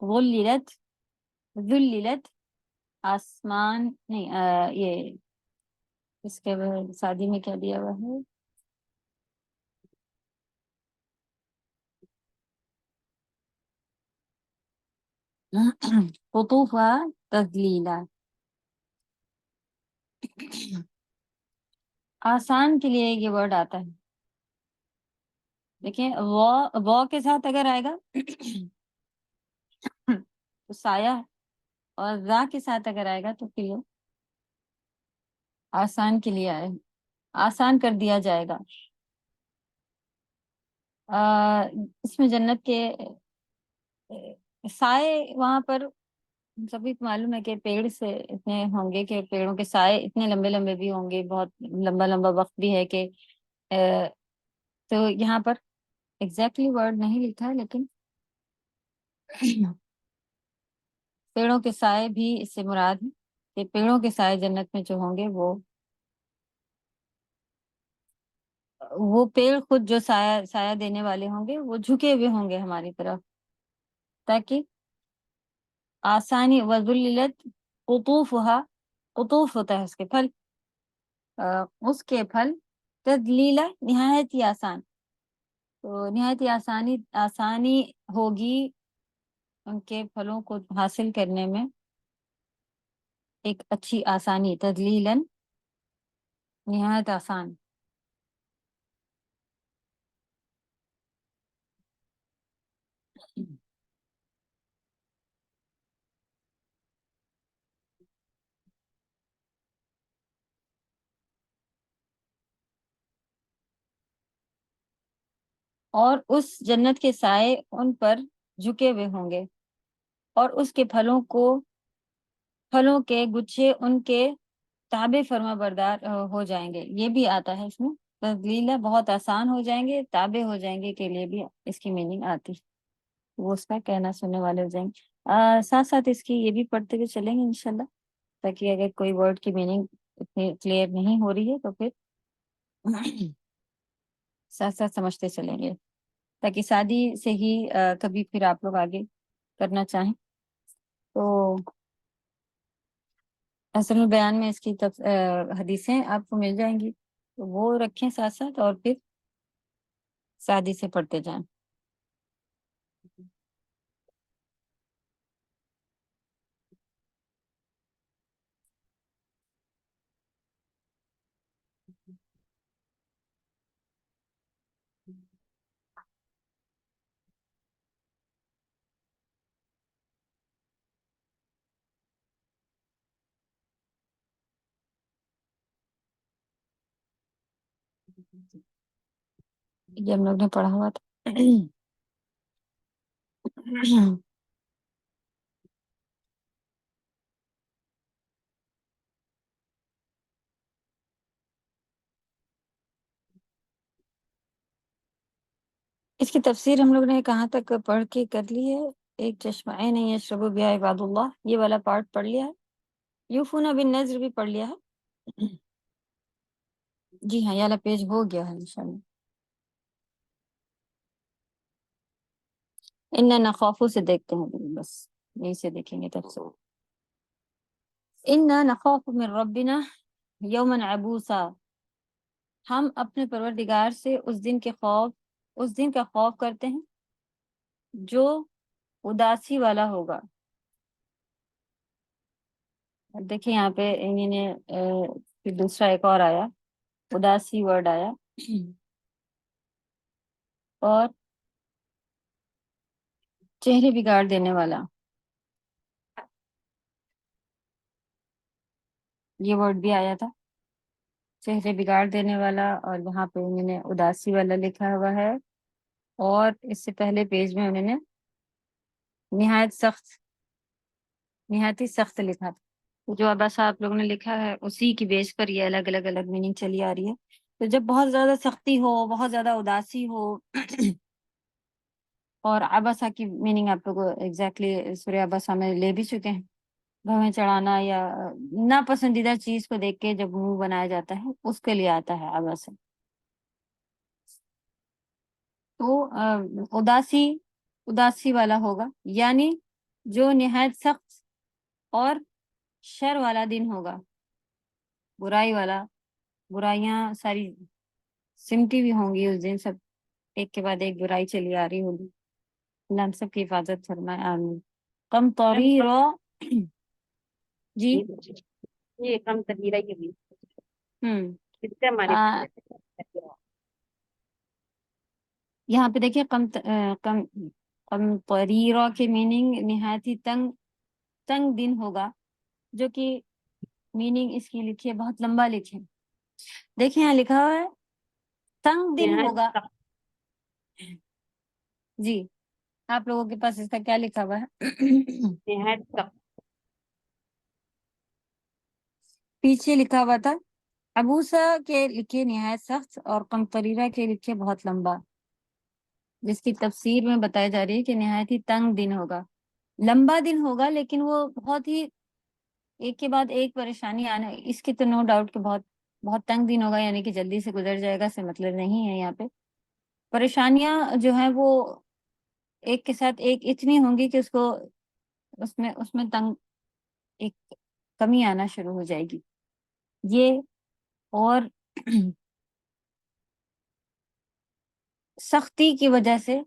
غللت، ذللت آسمان نہیں، یہ اس کے شادی میں کیا دیا ہوا ہے، قطوفا تذلیلا. آسان کے لیے یہ ورڈ آتا ہے. دیکھیں وہ کے ساتھ اگر آئے گا تو سایہ، اور را کے ساتھ اگر آئے گا تو پھر یہ آسان کے لیے آئے، آسان کر دیا جائے گا. اس میں جنت کے سائے، وہاں پر سبھی کو معلوم ہے کہ پیڑ سے اتنے ہوں گے کہ پیڑوں کے سائے اتنے لمبے لمبے بھی ہوں گے، بہت لمبا لمبا وقت بھی ہے کہ تو یہاں پر ایگزیکٹلی ورڈ نہیں لکھا ہے، لیکن پیڑوں کے سائے بھی اس سے مراد ہے کہ پیڑوں کے سائے جنت میں جو ہوں گے وہ پیڑ خود جو سایہ دینے والے ہوں گے وہ جھکے ہوئے ہوں گے ہماری طرف، تاکہ آسانی. وذللت قطوفہا، قطوف ہوتا ہے اس کے پھل، اس کے پھل تذلیلا نہایت ہی آسان، تو نہایت ہی آسانی ہوگی ان کے پھلوں کو حاصل کرنے میں، ایک اچھی آسانی. تذلیلا نہایت آسان. اور اس جنت کے سائے ان پر جھکے ہوئے ہوں گے، اور اس کے پھلوں کے گچھے ان کے تابع فرما بردار ہو جائیں گے. یہ بھی آتا ہے اس میں تذلیلہ، بہت آسان ہو جائیں گے، تابع ہو جائیں گے کے لیے بھی اس کی میننگ آتی، وہ اس کا کہنا سننے والے ہو جائیں گے. ساتھ ساتھ اس کی یہ بھی پڑھتے ہوئے چلیں گے انشاءاللہ، تاکہ اگر کوئی ورڈ کی میننگ اتنی کلیئر نہیں ہو رہی ہے تو پھر ساتھ ساتھ سمجھتے چلیں گے، تاکہ شادی سے ہی کبھی پھر آپ لوگ آگے کرنا چاہیں تو اصل البیان میں اس کی حدیثیں آپ کو مل جائیں گی، تو وہ رکھیں ساتھ ساتھ اور پھر شادی سے پڑھتے جائیں. یہ ہم لوگ نے پڑھا ہوا تھا. اس کی تفسیر ہم لوگ نے کہاں تک پڑھ کے کر لی ہے؟ ایک چشمہ نہیں یشرب بها عباد اللہ، یہ والا پارٹ پڑھ لیا ہے. یوفون بالنذر بھی پڑھ لیا ہے. جی ہاں، یہ والا پیج ہو گیا ہے انشاءاللہ. ان نخافو سے دیکھتے ہیں، بس یہی سے دیکھیں گے تفسیر. ان نخاف من ربنا یوما عبوسا، ہم اپنے پروردگار سے اس دن کا خوف کرتے ہیں جو اداسی والا ہوگا. دیکھیں یہاں پہ انہوں نے پھر دوسرا ایک اور آیا، اداسی ورڈ آیا، اور چہرے بگاڑ دینے والا یہ ورڈ بھی آیا تھا، چہرے بگاڑ دینے والا. اور یہاں پہ انہوں نے اداسی والا لکھا ہوا ہے، اور اس سے پہلے پیج میں انہوں نے نہایت ہی سخت لکھا تھا. جو ابا صاحب لوگ نے لکھا ہے اسی کی بیس پر یہ الگ الگ میننگ چلی آ رہی ہے. تو جب بہت زیادہ سختی ہو، بہت زیادہ اداسی ہو، اور ابسا کی میننگ آپ لوگ ایگزیکٹلی سورہ ابسا میں لے بھی چکے ہیں، بھویں چڑھانا یا ناپسندیدہ چیز کو دیکھ کے جب منہ بنایا جاتا ہے اس کے لیے آتا ہے ابسا. تو اداسی والا ہوگا، یعنی جو نہایت سخت اور شر والا دن ہوگا، برائی والا، برائیاں ساری سمٹی بھی ہوں گی اس دن، سب ایک کے بعد ایک برائی چلی آ رہی ہوگی. اللہ ہم سب کی حفاظت فرمائے، آمین. کم طوری رو جی یہ کم تغیرہ کے بھی اس سے ہماری یہاں پہ دیکھیں کم طریرہ کے میننگ نہایت ہی تنگ دن ہوگا، جو کہ میننگ اس کی لکھی ہے بہت لمبا لکھے. دیکھیں یہاں لکھا ہوا ہے تنگ دن ہوگا. جی آپ لوگوں کے پاس اس کا کیا لکھا ہوا ہے؟ پیچھے لکھا ہوا تھا ابوسا کے لکھے نہایت سخت اور قمطریرہ کے لکھے بہت لمبا، جس کی تفسیر میں بتائی جا رہی ہے کہ نہایت ہی تنگ دن ہوگا، لمبا دن ہوگا، لیکن وہ بہت ہی ایک کے بعد ایک پریشانی آنا. اس کی تو نو ڈاؤٹ کہ بہت بہت تنگ دن ہوگا، یعنی کہ جلدی سے گزر جائے گا سے مطلب نہیں ہے. یہاں پہ پریشانیاں جو ہیں وہ ایک کے ساتھ ایک اتنی ہوں گی کہ اس میں تنگ ایک کمی آنا شروع ہو جائے گی. یہ اور سختی کی وجہ سے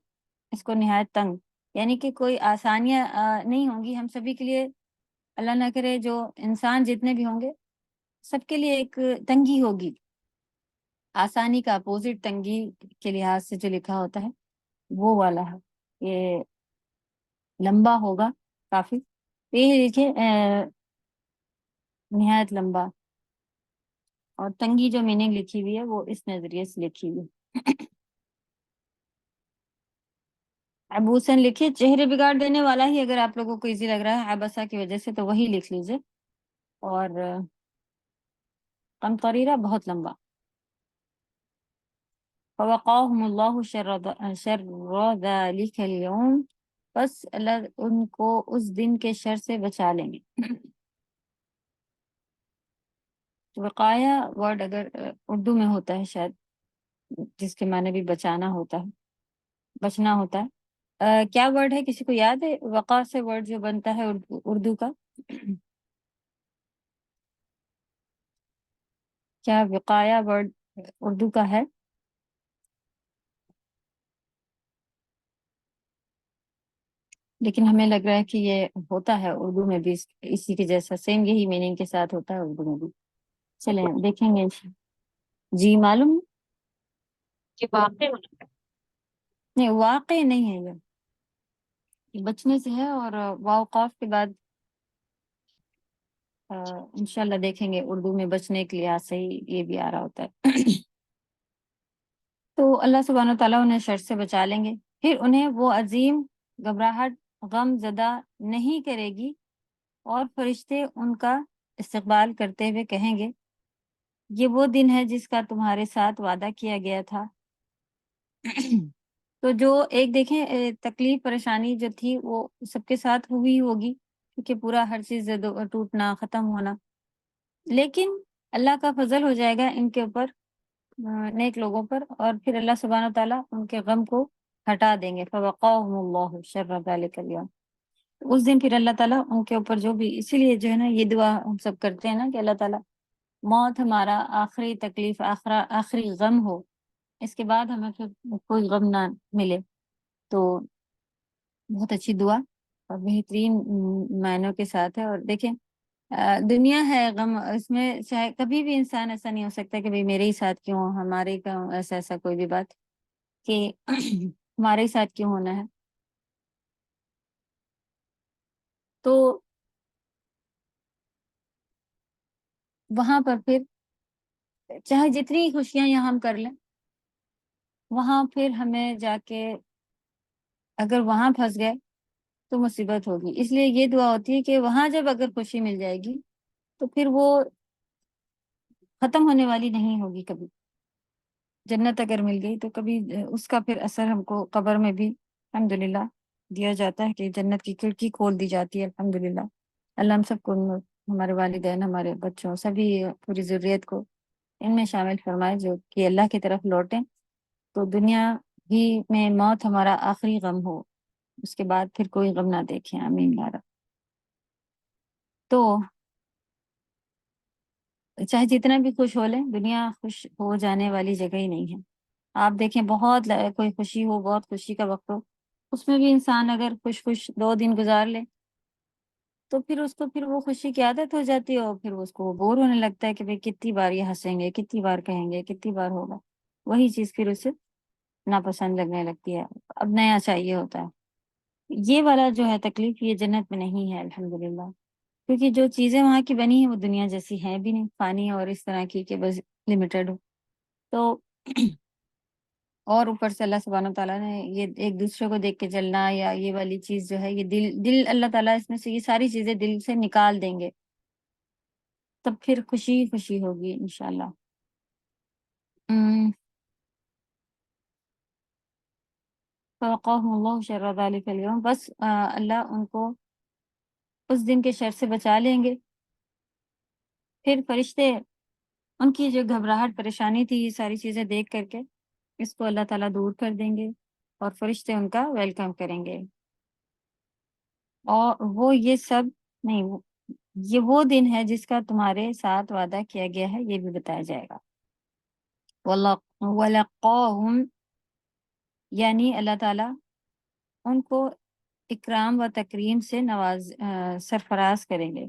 اس کو نہایت تنگ، یعنی کہ کوئی آسانیاں نہیں ہوں گی ہم سبھی کے لیے. اللہ نہ کرے جو انسان جتنے بھی ہوں گے سب کے لیے ایک تنگی ہوگی. آسانی کا اپوزٹ تنگی کے لحاظ سے جو لکھا ہوتا ہے وہ والا ہے. یہ لمبا ہوگا کافی، یہ دیکھیے نہایت لمبا، اور تنگی جو میننگ لکھی ہوئی ہے وہ اس نظریے سے لکھی ہوئی ہے. ابوسن لکھیے چہرے بگاڑ دینے والا ہی، اگر آپ لوگوں کو ایزی لگ رہا ہے ابسا کی وجہ سے تو وہی لکھ لیجیے. اور قمطریرہ بہت لمبا. فوقاهم اللہ شر ذلک اليوم، بس اللہ ان کو اس دن کے شر سے بچا لیں گے. وقایا ورڈ اگر اردو میں ہوتا ہے شاید، جس کے معنی بھی بچانا ہوتا ہے، بچنا ہوتا ہے. کیا ورڈ ہے، کسی کو یاد ہے وقا سے ورڈ جو بنتا ہے اردو کا؟ کیا وقایا ورڈ اردو کا ہے؟ لیکن ہمیں لگ رہا ہے کہ یہ ہوتا ہے اردو میں بھی اسی کے جیسا، سیم یہی میننگ کے ساتھ ہوتا ہے اردو میں بھی. چلیں دیکھیں گے. جی معلوم کہ واقع ہونا نہیں واقع نہیں ہے یہ بچنے سے ہے، اور واو قاف کے بعد انشاءاللہ دیکھیں گے اردو میں بچنے کے لحاظ سے ہی یہ بھی آ رہا ہوتا ہے۔ تو اللہ سبحانہ و تعالیٰ انہیں شر سے بچا لیں گے، پھر انہیں وہ عظیم گھبراہٹ غم زدہ نہیں کرے گی، اور فرشتے ان کا استقبال کرتے ہوئے کہیں گے یہ وہ دن ہے جس کا تمہارے ساتھ وعدہ کیا گیا تھا۔ تو جو ایک دیکھیں تکلیف پریشانی جو تھی وہ سب کے ساتھ ہوئی ہوگی، کیونکہ پورا ہر چیز ٹوٹنا ختم ہونا، لیکن اللہ کا فضل ہو جائے گا ان کے اوپر، نیک لوگوں پر، اور پھر اللہ سبحانہ تعالیٰ ان کے غم کو ہٹا دیں گے۔ فوقاهم اللہ شر ذلک اليوم، اس دن پھر اللہ تعالیٰ ان کے اوپر جو بھی، اسی لیے جو ہے نا یہ دعا ہم سب کرتے ہیں نا کہ اللہ تعالیٰ موت ہمارا آخری تکلیف، آخری غم ہو، اس کے بعد ہمیں پھر کوئی غم نہ ملے۔ تو بہت اچھی دعا اور بہترین معنوں کے ساتھ ہے۔ اور دیکھیں دنیا ہے غم، اس میں چاہے کبھی بھی انسان ایسا نہیں ہو سکتا کہ بھئی میرے ہی ساتھ کیوں ہو، ہمارے کیوں ایسا کوئی بھی بات کہ ہمارے ہی ساتھ کیوں ہونا ہے۔ تو وہاں پر پھر چاہے جتنی خوشیاں یہاں ہم کر لیں، وہاں پھر ہمیں جا کے اگر وہاں پھنس گئے تو مصیبت ہوگی۔ اس لیے یہ دعا ہوتی ہے کہ وہاں جب اگر خوشی مل جائے گی تو پھر وہ ختم ہونے والی نہیں ہوگی کبھی۔ جنت اگر مل گئی تو کبھی اس کا پھر اثر ہم کو قبر میں بھی الحمدللہ دیا جاتا ہے کہ جنت کی کھڑکی کھول دی جاتی ہے الحمدللہ۔ اللہ ہم سب کو، ہمارے والدین، ہمارے بچوں، سبھی پوری ذریت کو ان میں شامل فرمائے جو کہ اللہ کی طرف لوٹیں، تو دنیا ہی میں موت ہمارا آخری غم ہو، اس کے بعد پھر کوئی غم نہ دیکھیں، آمین یا رب۔ تو چاہے جتنا بھی خوش ہو لیں، دنیا خوش ہو جانے والی جگہ ہی نہیں ہے۔ آپ دیکھیں بہت کوئی خوشی ہو، بہت خوشی کا وقت ہو، اس میں بھی انسان اگر خوش 2 دن گزار لے تو پھر اس کو پھر وہ خوشی کی عادت ہو جاتی ہے، اور پھر اس کو بور ہونے لگتا ہے کہ بھئی کتنی بار یہ ہنسیں گے، کتنی بار کہیں گے، کتنی بار ہوگا، وہی چیز پھر اسے ناپسند لگنے لگتی ہے، اب نیا چاہیے ہوتا ہے۔ یہ والا جو ہے تکلیف یہ جنت میں نہیں ہے الحمدللہ، کیونکہ جو چیزیں وہاں کی بنی ہیں وہ دنیا جیسی ہیں بھی نہیں، فانی اور اس طرح کی کہ بس لمیٹڈ ہو۔ تو اور اوپر سے اللہ سبحانہ تعالیٰ نے یہ ایک دوسرے کو دیکھ کے جلنا، یا یہ والی چیز جو ہے یہ دل اللہ تعالیٰ اس میں سے یہ ساری چیزیں دل سے نکال دیں گے، تب پھر خوشی ہی خوشی ہوگی انشاءاللہ۔ فوقاهم اللہ شر ذلک اليوم، بس اللہ ان کو اس دن کے شر سے بچا لیں گے، پھر فرشتے ان کی جو گھبراہٹ پریشانی تھی یہ ساری چیزیں دیکھ کر کے اس کو اللہ تعالیٰ دور کر دیں گے، اور فرشتے ان کا ویلکم کریں گے۔ اور وہ یہ سب نہیں، یہ وہ دن ہے جس کا تمہارے ساتھ وعدہ کیا گیا ہے، یہ بھی بتایا جائے گا۔ وَلَقَّاهُمْ، یعنی اللہ تعالیٰ ان کو اکرام و تکریم سے سرفراز کریں گے۔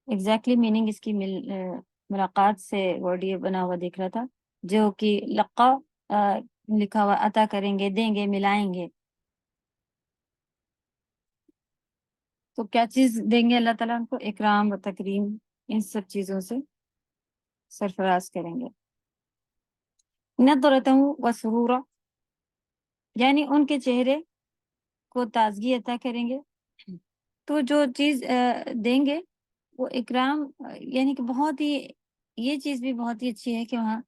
ایگزیکٹلی میننگ اس کی ملاقات سے ورڈ یہ بنا ہوا دکھ رہا تھا، جو کہ لقا لکھا ہوا عطا کریں گے، دیں گے، ملائیں گے۔ تو کیا چیز دیں گے اللہ تعالیٰ ان کو؟ اکرام و تکریم، ان سب چیزوں سے سرفراز کریں گے۔ نضرۃ و سرورا، یعنی ان کے چہرے کو تازگی عطا کریں گے۔ تو جو چیز دیں گے وہ اکرام، یعنی کہ بہت ہی، یہ چیز بھی بہت ہی اچھی ہے کہ وہاں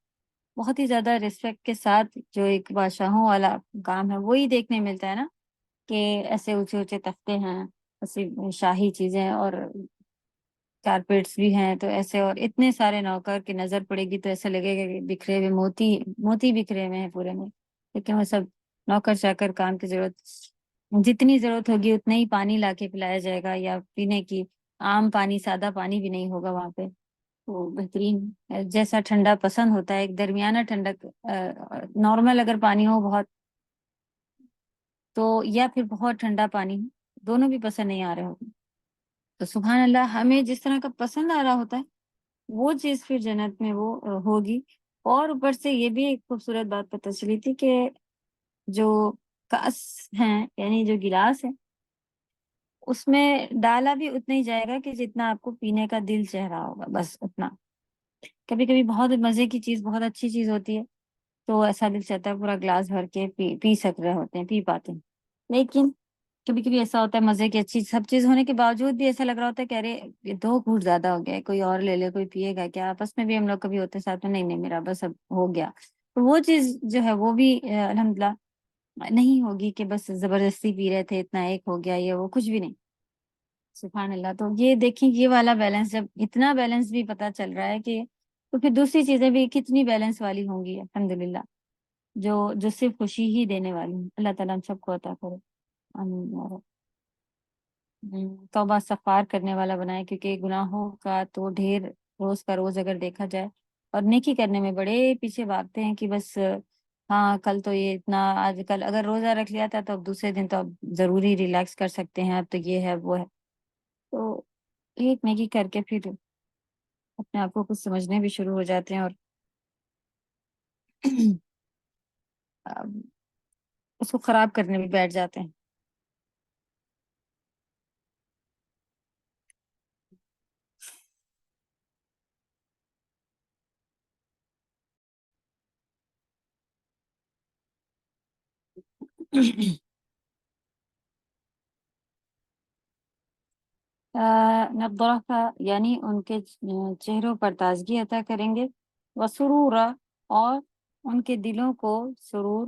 بہت ہی زیادہ ریسپیکٹ کے ساتھ جو ایک بادشاہوں والا کام ہے وہی دیکھنے ملتا ہے نا، کہ ایسے اونچے اونچے تختے ہیں، ایسی شاہی چیزیں، اور کارپیٹس بھی ہیں، تو ایسے، اور اتنے سارے نوکر کی نظر پڑے گی تو ایسا لگے گا کہ بکھرے ہوئے موتی موتی بکھرے ہوئے ہیں پورے میں، لیکن وہ سب نوکر چاکر، کام کی ضرورت جتنی ضرورت ہوگی اتنا ہی پانی لا کے پلایا جائے گا، یا پینے کی عام پانی، سادہ پانی بھی نہیں ہوگا وہاں پہ۔ تو بہترین، جیسا ٹھنڈا پسند ہوتا ہے، ایک درمیانہ ٹھنڈک، نارمل اگر پانی ہو بہت تو، یا پھر بہت ٹھنڈا پانی ہو، دونوں بھی پسند نہیں آ رہے ہوتے، تو سبحان اللہ ہمیں جس طرح کا پسند آ رہا ہوتا ہے وہ چیز پھر جنت میں وہ ہوگی۔ اور اوپر سے یہ بھی ایک خوبصورت بات پتہ چلی تھی کہ جو کاس ہیں یعنی جو گلاس ہے اس میں ڈالا بھی اتنا ہی جائے گا کہ جتنا آپ کو پینے کا دل چاہ رہا ہوگا، بس اتنا. کبھی کبھی بہت مزے کی چیز، بہت اچھی چیز ہوتی ہے تو ایسا دل چاہتا ہے پورا گلاس بھر کے پی سک رہے ہوتے ہیں، پی پاتے ہیں. لیکن کبھی کبھی ایسا ہوتا ہے مزے کی اچھی سب چیز ہونے کے باوجود بھی ایسا لگ رہا ہوتا ہے کہ ارے یہ 2 گھونٹ زیادہ ہو گیا ہے، کوئی اور لے لے، کوئی پیے گا کیا. آپس میں بھی ہم لوگ کبھی ہوتے ہیں ساتھ میں، نہیں نہیں میرا بس اب ہو گیا. تو وہ چیز جو ہے وہ بھی الحمدللہ نہیں ہوگی کہ بس زبردستی پی رہے تھے، اتنا ایک ہو گیا، یہ وہ کچھ بھی نہیں. سبحان اللہ. تو یہ دیکھیں یہ والا بیلنس، جب اتنا بیلنس بھی پتہ چل رہا ہے کہ تو پھر دوسری چیزیں بھی کتنی بیلنس والی ہوں گی الحمدللہ، جو صرف خوشی ہی دینے والی ہیں. اللہ تعالیٰ ہم سب کو عطا کرے. آمین یا رب. توبہ استغفار کرنے والا بنائے، کیونکہ گناہوں کا تو ڈھیر روز کا روز اگر دیکھا جائے، اور نیکی کرنے میں بڑے پیچھے بھاگتے ہیں کہ بس ہاں کل تو یہ اتنا، آج کل اگر روزہ رکھ لیا تھا تو اب دوسرے دن تو اب ضروری ریلیکس کر سکتے ہیں، اب تو یہ ہے وہ ہے. تو ایک نیکی کر کے پھر اپنے آپ کو کچھ سمجھنے بھی شروع ہو جاتے ہیں اور اس کو خراب کرنے بھی بیٹھ جاتے ہیں. نضرہ کا یعنی ان کے چہروں پر تازگی عطا کریں گے، وسرورا اور ان کے دلوں کو سرور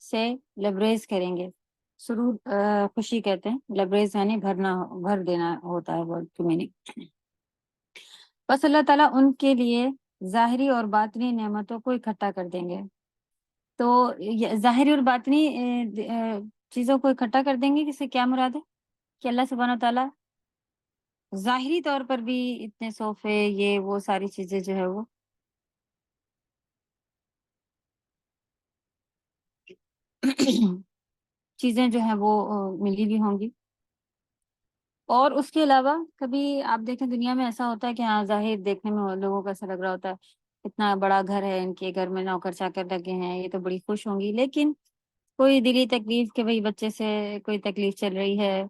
سے لبریز کریں گے. سرور خوشی کہتے ہیں، لبریز یعنی بھرنا، بھر دینا ہوتا ہے ورڈ کی میننگ. بس اللہ تعالیٰ ان کے لیے ظاہری اور باطنی نعمتوں کو اکٹھا کر دیں گے. تو ظاہری اور باطنی چیزوں کو اکٹھا کر دیں گے، کس سے کیا مراد ہے کہ اللہ سبحانہ و تعالیٰ ظاہری طور پر بھی اتنے صوفے، یہ وہ ساری چیزیں جو ہے وہ چیزیں جو ہیں وہ ملی بھی ہوں گی. اور اس کے علاوہ کبھی آپ دیکھیں دنیا میں ایسا ہوتا ہے کہ ہاں ظاہر دیکھنے میں لوگوں کو ایسا لگ رہا ہوتا ہے اتنا بڑا گھر ہے، ان کے گھر میں نوکر چاکر لگے ہیں، یہ تو بڑی خوش ہوں گی. لیکن کوئی دلی تکلیف کہ بھئی بچے سے کوئی تکلیف چل رہی ہے،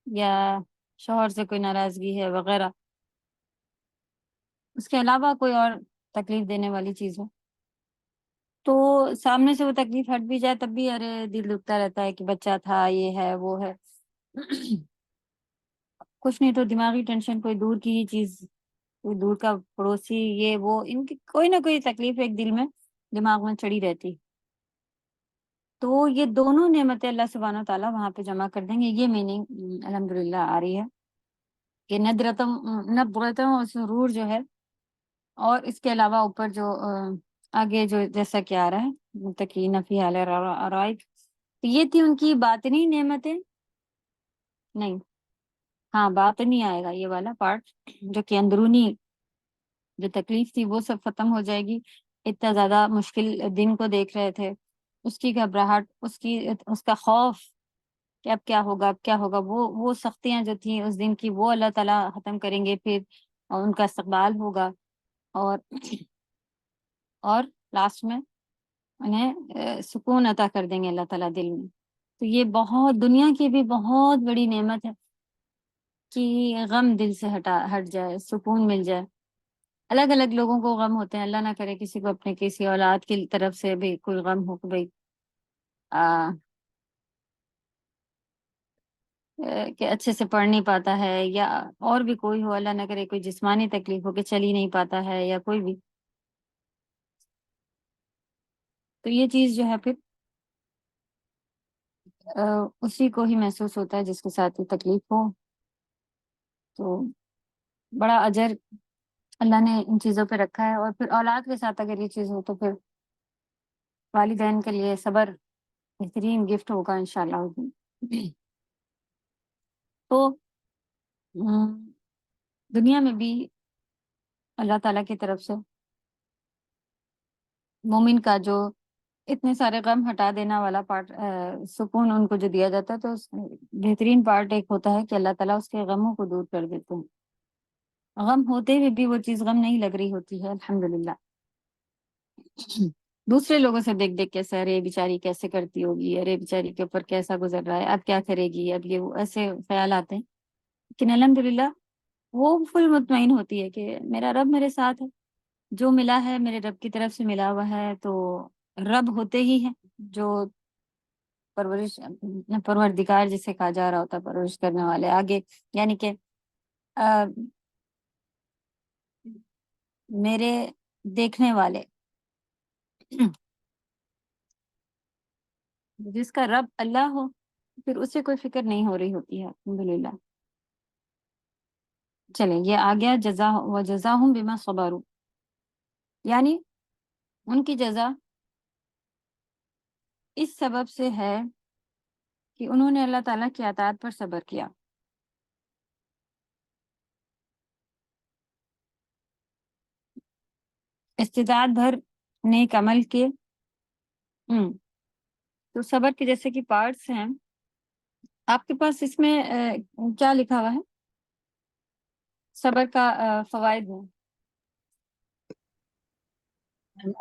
یا شوہر سے کوئی ناراضگی ہے وغیرہ، اس کے علاوہ کوئی اور تکلیف دینے والی چیز ہو، تو سامنے سے وہ تکلیف ہٹ بھی جائے تب بھی ارے دل دکھتا رہتا ہے کہ بچہ تھا، یہ ہے وہ ہے. کچھ نہیں تو دماغی ٹینشن، کوئی دور کی ہی چیز، کوئی دور کا پڑوسی، یہ وہ، ان کی کوئی نہ کوئی تکلیف ایک دل میں دماغ میں چڑی رہتی. تو یہ دونوں نعمتیں اللہ سبحانہ و تعالیٰ وہاں پہ جمع کر دیں گے. یہ میننگ الحمدللہ آ رہی ہے کہ نبرتم اور سرور جو ہے، اور اس کے علاوہ اوپر جو آگے جو جیسا کہ آ رہا ہے متقین فیہا علی الارائک، تو یہ تھی ان کی باطنی نعمتیں. نہیں، ہاں باطنی آئے گا یہ والا پارٹ، جو کہ اندرونی جو تکلیف تھی وہ سب ختم ہو جائے گی. اتنا زیادہ مشکل دن کو دیکھ رہے تھے، اس کی گھبراہٹ، اس کا خوف کہ اب کیا ہوگا، اب کیا ہوگا، وہ سختیاں جو تھیں اس دن کی، وہ اللہ تعالیٰ ختم کریں گے. پھر اور ان کا استقبال ہوگا، اور لاسٹ میں انہیں سکون عطا کر دیں گے اللہ تعالیٰ دل میں. تو یہ بہت دنیا کی بھی بہت بڑی نعمت ہے کہ غم دل سے ہٹ جائے، سکون مل جائے. الگ الگ لوگوں کو غم ہوتے ہیں، اللہ نہ کرے کسی کو اپنے کسی اولاد کی طرف سے بھی کوئی غم ہو کہ بھائی کہ اچھے سے پڑھ نہیں پاتا ہے، یا اور بھی کوئی ہو، اللہ نہ کرے کوئی جسمانی تکلیف ہو کہ چل ہی نہیں پاتا ہے، یا کوئی بھی. تو یہ چیز جو ہے پھر اسی کو ہی محسوس ہوتا ہے جس کے ساتھ یہ تکلیف ہو. تو بڑا اجر اللہ نے ان چیزوں پہ رکھا ہے. اور پھر اولاد کے ساتھ اگر یہ چیز ہو تو پھر والدین کے لیے صبر بہترین گفٹ ہوگا انشاءاللہ. تو دنیا میں بھی اللہ تعالیٰ کی طرف سے مومن کا جو اتنے سارے غم ہٹا دینا والا پارٹ، سکون ان کو جو دیا جاتا ہے، تو بہترین پارٹ ایک ہوتا ہے کہ اللہ تعالیٰ اس کے غموں کو دور کر دیتے ہیں. غم ہوتے ہوئے بھی وہ چیز غم نہیں لگ رہی ہوتی ہے الحمدللہ. دوسرے لوگوں سے دیکھ دیکھ کے ارے بیچاری کیسے کرتی ہوگی، ارے بیچاری کے اوپر کیسا گزر رہا ہے، اب کیا کرے گی، اب یہ وہ ایسے خیال آتے ہیں. لیکن الحمدللہ وہ فل مطمئن ہوتی ہے کہ میرا رب میرے ساتھ ہے، جو ملا ہے میرے رب کی طرف سے ملا ہوا ہے. تو رب ہوتے ہی ہیں جو پرورش، پروردگار جسے کہا جا رہا ہوتا ہے، پرورش کرنے والے آگے، یعنی کہ میرے دیکھنے والے، جس کا رب اللہ ہو پھر اسے کوئی فکر نہیں ہو رہی ہوتی ہے الحمدللہ. چلیں یہ آ گیا جزا و جزاہم بما صبروا، یعنی ان کی جزا اس سبب سے ہے کہ انہوں نے اللہ تعالیٰ کی اطاعت پر صبر کیا. استطاعت بھر نیک عمل کے. تو صبر کے جیسے کہ پارٹس ہیں آپ کے پاس، اس میں کیا لکھا ہوا ہے صبر کا فوائد ہیں؟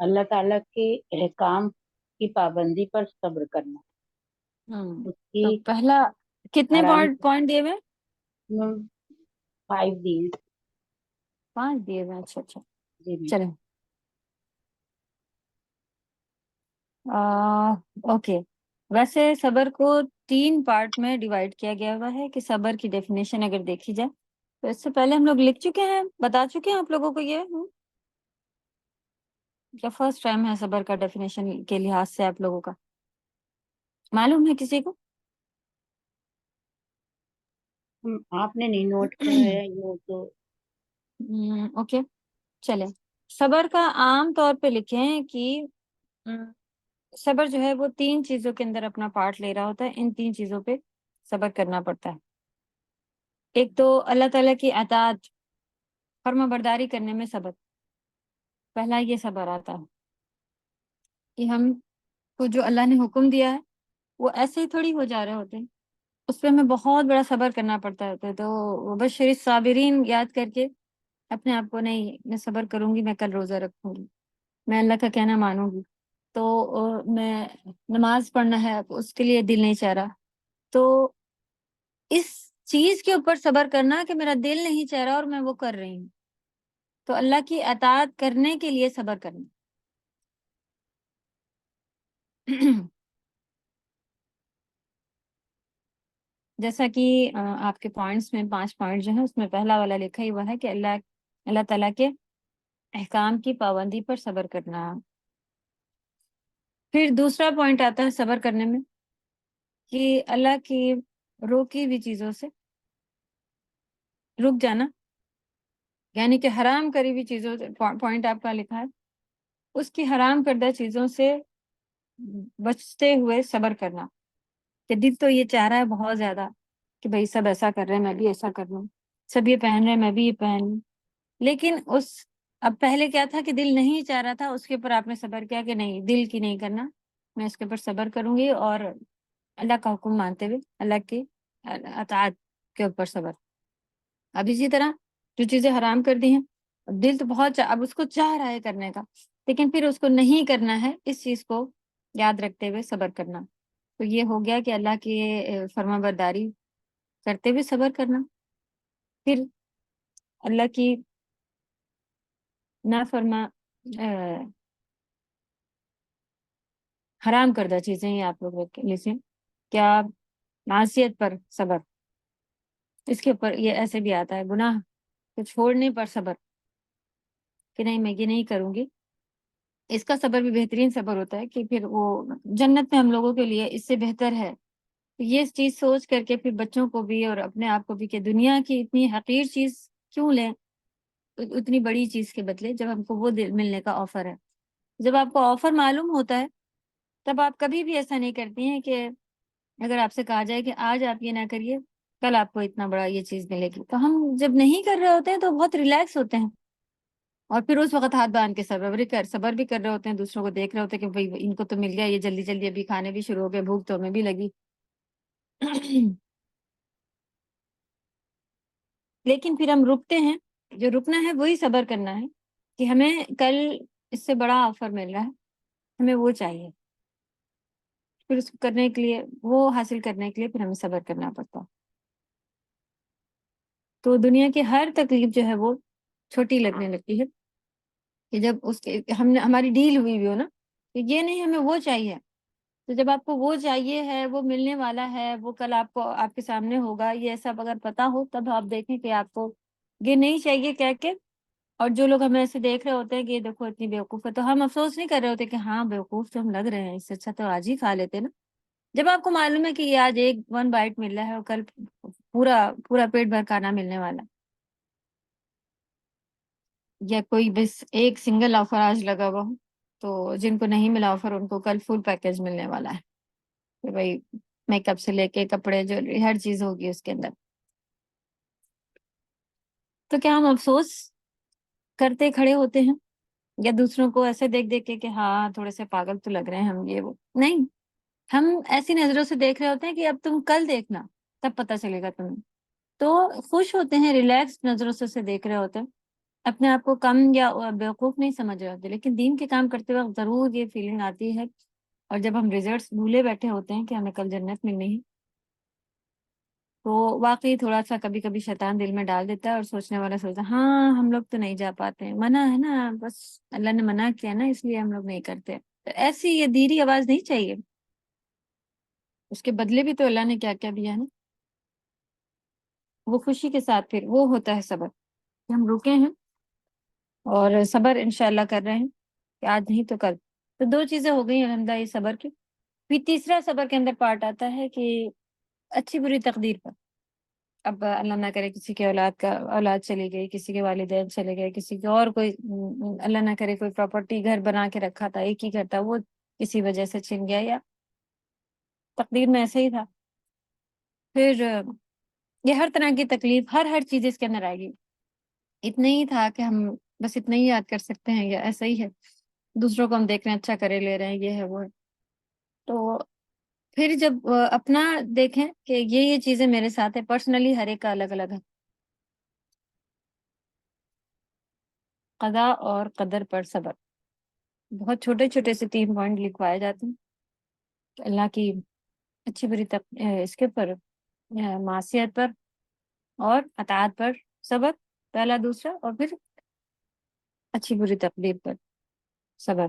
اللہ تعالیٰ کے احکام کی پابندی پر صبر کرنا، اس کی تو پہلا کتنے حرام پوائنٹ دیے ہوئے؟ 5 دیز. 5 دیے ہوئے. اچھا اچھا جی میم. چلیں. اوکے، ویسے صبر کو 3 پارٹ میں ڈیوائڈ کیا گیا ہوا ہے کہ صبر کی ڈیفینیشن اگر دیکھی جائے تو اس سے پہلے ہم لوگ لکھ چکے ہیں، بتا چکے ہیں آپ لوگوں کو یہ کیا فرسٹ ٹائم ہے صبر کا ڈیفینیشن کے لحاظ سے آپ لوگوں کا معلوم ہے کسی کو؟ آپ نے نہیں نوٹ کیا ہے وہ تو. اوکے چلیں. صبر کا عام طور پہ لکھیں کہ صبر جو ہے وہ 3 چیزوں کے اندر اپنا پارٹ لے رہا ہوتا ہے. ان 3 چیزوں پہ صبر کرنا پڑتا ہے. ایک تو اللہ تعالیٰ کی اطاعت، فرما برداری کرنے میں صبر، پہلا یہ صبر آتا ہے کہ ہم کو جو اللہ نے حکم دیا ہے وہ ایسے ہی تھوڑی ہو جا رہے ہوتے ہیں، اس پہ ہمیں بہت بڑا صبر کرنا پڑتا ہے. تو بشر الصابرین یاد کر کے اپنے آپ کو، نہیں میں صبر کروں گی، میں کل روزہ رکھوں گی، میں اللہ کا کہنا مانوں گی، تو میں نماز پڑھنا ہے، اس کے لیے دل نہیں چاہ رہا. تو اس چیز کے اوپر صبر کرنا کہ میرا دل نہیں چاہ رہا اور میں وہ کر رہی ہوں، تو اللہ کی اطاعت کرنے کے لیے صبر کرنا. جیسا کہ آپ کے پوائنٹس میں 5 پوائنٹ جو ہیں اس میں پہلا والا لکھا ہی ہوا ہے کہ اللہ تعالیٰ کے احکام کی پابندی پر صبر کرنا. پھر دوسرا پوائنٹ آتا ہے صبر کرنے میں کہ اللہ کی روکی ہوئی چیزوں سے رک جانا، یعنی کہ حرام کری ہوئی چیزوں سے، پوائنٹ آپ کا لکھا ہے اس کی حرام کردہ چیزوں سے بچتے ہوئے صبر کرنا. کہ دل تو یہ چاہ رہا ہے بہت زیادہ کہ بھئی سب ایسا کر رہے ہیں میں بھی ایسا کر رہا ہوں، سب یہ پہن رہے ہیں میں بھی یہ پہن لوں، لیکن اب پہلے کیا تھا کہ دل نہیں چاہ رہا تھا، اس کے اوپر آپ نے صبر کیا کہ نہیں دل کی نہیں کرنا، میں اس کے اوپر صبر کروں گی اور اللہ کا حکم مانتے ہوئے اللہ کی اطاعت کے اوپر صبر. اب اسی طرح جو چیزیں حرام کر دی ہیں، دل تو بہت اب اس کو چاہ رہا ہے کرنے کا، لیکن پھر اس کو نہیں کرنا ہے، اس چیز کو یاد رکھتے ہوئے صبر کرنا. تو یہ ہو گیا کہ اللہ کی فرما برداری کرتے ہوئے صبر کرنا. پھر اللہ کی نافرما حرام کردہ چیزیں ہی آپ لوگ لکھیں، کیا معصیت پر صبر، اس کے اوپر یہ ایسے بھی آتا ہے گناہ کو چھوڑنے پر صبر کہ نہیں میں یہ نہیں کروں گی. اس کا صبر بھی بہترین صبر ہوتا ہے کہ پھر وہ جنت میں ہم لوگوں کے لیے اس سے بہتر ہے. یہ چیز سوچ کر کے پھر بچوں کو بھی اور اپنے آپ کو بھی کہ دنیا کی اتنی حقیر چیز کیوں لیں اتنی بڑی چیز کے بدلے، جب ہم کو وہ دل ملنے کا آفر ہے. جب آپ کو آفر معلوم ہوتا ہے تب آپ کبھی بھی ایسا نہیں کرتی ہیں کہ اگر آپ سے کہا جائے کہ آج آپ یہ نہ کریے کل آپ کو اتنا بڑا یہ چیز ملے گی، تو ہم جب نہیں کر رہے ہوتے ہیں تو بہت ریلیکس ہوتے ہیں، اور پھر اس وقت ہاتھ باندھ کے صبر بھی کر رہے ہوتے ہیں، دوسروں کو دیکھ رہے ہوتے ہیں کہ بھئی ان کو تو مل گیا، یہ جلدی جلدی ابھی کھانے بھی شروع ہو گئے، بھوک تو ہمیں بھی لگی. لیکن پھر ہم رکتے ہیں، جو رکنا ہے وہی صبر کرنا ہے کہ ہمیں کل اس سے بڑا آفر مل رہا ہے، ہمیں وہ چاہیے، پھر اس کو کرنے کے لیے، وہ حاصل کرنے کے لیے پھر ہمیں صبر کرنا پڑتا. تو دنیا کی ہر تکلیف جو ہے وہ چھوٹی لگنے لگتی ہے کہ جب اس کے ہماری ڈیل ہوئی ہو نا، کہ یہ نہیں ہمیں وہ چاہیے. تو جب آپ کو وہ چاہیے ہے، وہ ملنے والا ہے، وہ کل آپ کو آپ کے سامنے ہوگا، یہ سب اگر پتا ہو، تب آپ دیکھیں کہ آپ کو یہ نہیں چاہیے کہہ کے. اور جو لوگ ہمیں ایسے دیکھ رہے ہوتے ہیں کہ یہ دیکھو اتنی بیوقوف ہے، تو ہم افسوس نہیں کر رہے ہوتے کہ ہاں بیوقوف تو ہم لگ رہے ہیں، اس سے اچھا تو آج ہی کھا لیتے نا. جب آپ کو معلوم ہے کہ یہ آج ایک 1 بائٹ مل رہا ہے اور کل پورا پورا پیٹ بھر کھانا ملنے والا، یا کوئی بس ایک سنگل آفر آج لگا ہوا ہو، تو جن کو نہیں ملا آفر ان کو کل فل پیکج ملنے والا ہے کہ بھائی میک اپ سے لے کے کپڑے جو ہر چیز ہوگی اس کے اندر. تو کیا ہم افسوس کرتے کھڑے ہوتے ہیں، یا دوسروں کو ایسے دیکھ دیکھ کے کہ ہاں تھوڑے سے پاگل تو لگ رہے ہیں ہم، یہ وہ نہیں. ہم ایسی نظروں سے دیکھ رہے ہوتے ہیں کہ اب تم کل دیکھنا، تب پتہ چلے گا تمہیں. تو خوش ہوتے ہیں، ریلیکس نظروں سے دیکھ رہے ہوتے ہیں، اپنے آپ کو کم یا بیوقوف نہیں سمجھ رہے ہوتے. لیکن دین کے کام کرتے وقت ضرور یہ فیلنگ آتی ہے، اور جب ہم ریزلٹس بھولے بیٹھے ہوتے ہیں کہ ہمیں کل جنت ملنی ہے، تو واقعی تھوڑا سا کبھی کبھی شیطان دل میں ڈال دیتا ہے، اور سوچنے والا سوچتا ہے ہاں ہم لوگ تو نہیں جا پاتے ہیں، منع ہے نا، بس اللہ نے منع کیا نا، اس لیے ہم لوگ نہیں کرتے. تو ایسی یہ دھیری آواز نہیں چاہیے. اس کے بدلے بھی تو اللہ نے کیا کیا دیا ہے نا. وہ خوشی کے ساتھ پھر وہ ہوتا ہے صبر، کہ ہم رکے ہیں اور صبر انشاءاللہ کر رہے ہیں کہ آج نہیں تو کل. تو 2 چیزیں ہو گئی الحمدللہ یہ صبر کی. پھر تیسرا صبر کے اندر پارٹ آتا ہے کہ اچھی بری تقدیر پر. اب اللہ نہ کرے کسی کے اولاد چلی گئی، کسی کے والدین چلے گئے، کسی کے اور کوئی اللہ نہ کرے کوئی پراپرٹی گھر بنا کے رکھا تھا، ایک ہی گھر تھا، وہ کسی وجہ سے چھن گیا، یا تقدیر میں ایسے ہی تھا. پھر یہ ہر طرح کی تکلیف، ہر چیز اس کے اندر آئے گی. اتنا ہی تھا کہ ہم بس اتنا ہی یاد کر سکتے ہیں، یا ایسا ہی ہے دوسروں کو ہم دیکھ رہے ہیں اچھا کرے لے رہے ہیں، یہ ہے وہ ہے. تو پھر جب اپنا دیکھیں کہ یہ چیزیں میرے ساتھ ہے، پرسنلی ہر ایک کا الگ الگ ہے. قضا اور قدر پر صبر، بہت چھوٹے چھوٹے سے 3 پوائنٹ لکھوائے جاتے ہیں کہ اللہ کی اچھی بری اس کے پر معصیت پر اور اطاعت پر صبر، پہلا دوسرا، اور پھر اچھی بری تقدیر پر صبر.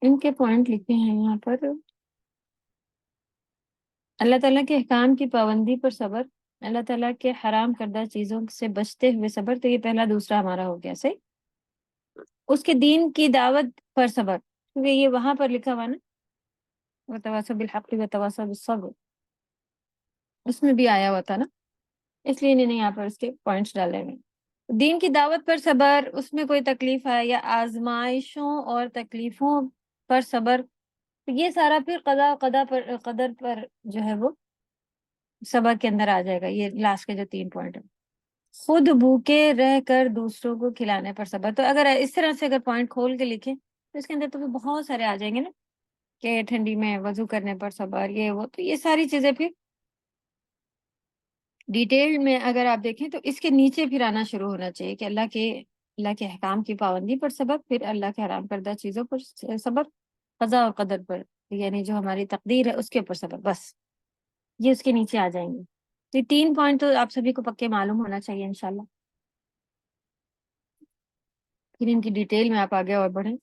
ان کے پوائنٹ لکھے ہیں یہاں پر. اللہ تعالیٰ کے احکام کی پابندی پر صبر، اللہ تعالیٰ کے حرام کردہ چیزوں سے بچتے ہوئے صبر. تو یہ پہلا دوسرا ہمارا ہو گیا صحیح. اس کے دین کی دعوت پر صبر، کیونکہ یہ وہاں پر لکھا ہوا نا وتواصوا بالحق وتواصوا بالصبر، اس میں بھی آیا ہوا تھا نا، اس لیے انہوں نے یہاں پر اس کے پوائنٹس ڈالے ہوئے. دین کی دعوت پر صبر، اس میں کوئی تکلیف ہے یا آزمائشوں اور تکلیفوں پر صبر، تو یہ سارا پھر قدر پر جو ہے وہ صبر کے اندر آ جائے گا. یہ لاسٹ کے جو 3 پوائنٹ ہیں، خود بھوکے رہ کر دوسروں کو کھلانے پر صبر. تو اگر اس طرح سے اگر پوائنٹ کھول کے لکھیں تو اس کے اندر تو پھر بہت سارے آ جائیں گے نا، کہ ٹھنڈی میں وضو کرنے پر صبر، یہ وہ. تو یہ ساری چیزیں پھر ڈیٹیل میں اگر آپ دیکھیں تو اس کے نیچے پھر آنا شروع ہونا چاہیے کہ اللہ کے احکام کی پابندی پر صبر، پھر اللہ کے حرام کردہ چیزوں پر صبر، قضا اور قدر پر یعنی جو ہماری تقدیر ہے اس کے اوپر صبر. بس یہ اس کے نیچے آ جائیں گے. تو یہ 3 پوائنٹ تو آپ سبھی کو پکے معلوم ہونا چاہیے انشاءاللہ. پھر ان کی ڈیٹیل میں آپ آگے اور بڑھیں.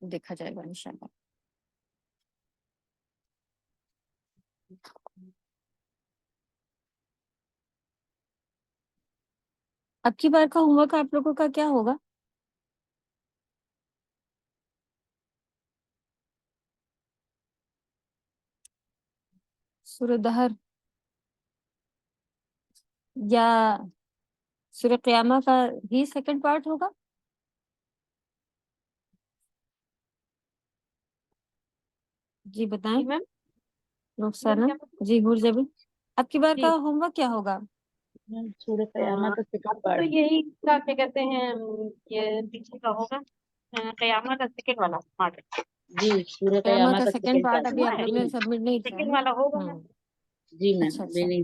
دیکھا جائے گا انشاءاللہ. اب کی بار کا ہوم ورک آپ لوگوں کا کیا ہوگا؟ سورہ دہر یا سورہ قیامہ کا ہی سیکنڈ پارٹ ہوگا؟ جی بتائیں جی میم، رخسانہ. جی گرجا بھی، اب کی بار جی کا ہوم ورک کیا ہوگا؟ سورہ قیامت کا اب سیکنڈ تو پارٹ. یہی کیا کہتے ہیں، یہ پیچھے کا ہوگا قیامت کا سیکنڈ والا پارٹ. جی سورہ قیامہ قیامت کا کا سیکنڈ سیکنڈ پارٹ پارٹ. ابھی آپ لوگ نے جی سبمٹ نہیں کیا سیکنڈ ہے والا ہوگا نا. میم. جی میم اچھا میں اچھا نہیں.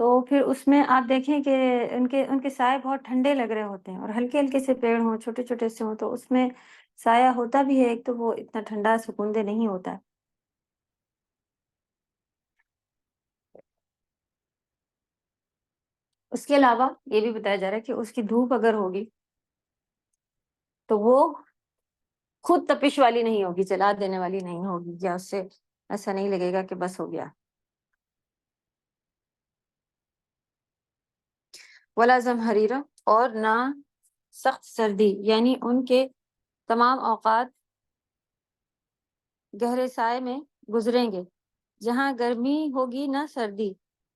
تو پھر اس میں آپ دیکھیں کہ ان کے سائے بہت ٹھنڈے لگ رہے ہوتے ہیں، اور ہلکے ہلکے سے پیڑ ہوں، چھوٹے چھوٹے سے ہوں، تو اس میں سایہ ہوتا بھی ہے ایک، تو وہ اتنا ٹھنڈا سکون دہ نہیں ہوتا ہے۔ اس کے علاوہ یہ بھی بتایا جا رہا ہے کہ اس کی دھوپ اگر ہوگی تو وہ خود تپش والی نہیں ہوگی، جلا دینے والی نہیں ہوگی، یا اس سے ایسا نہیں لگے گا کہ بس ہو گیا۔ ولا زمہریرہ، اور نہ سخت سردی، یعنی ان کے تمام اوقات گہرے سائے میں گزریں گے، جہاں گرمی ہوگی نہ سردی،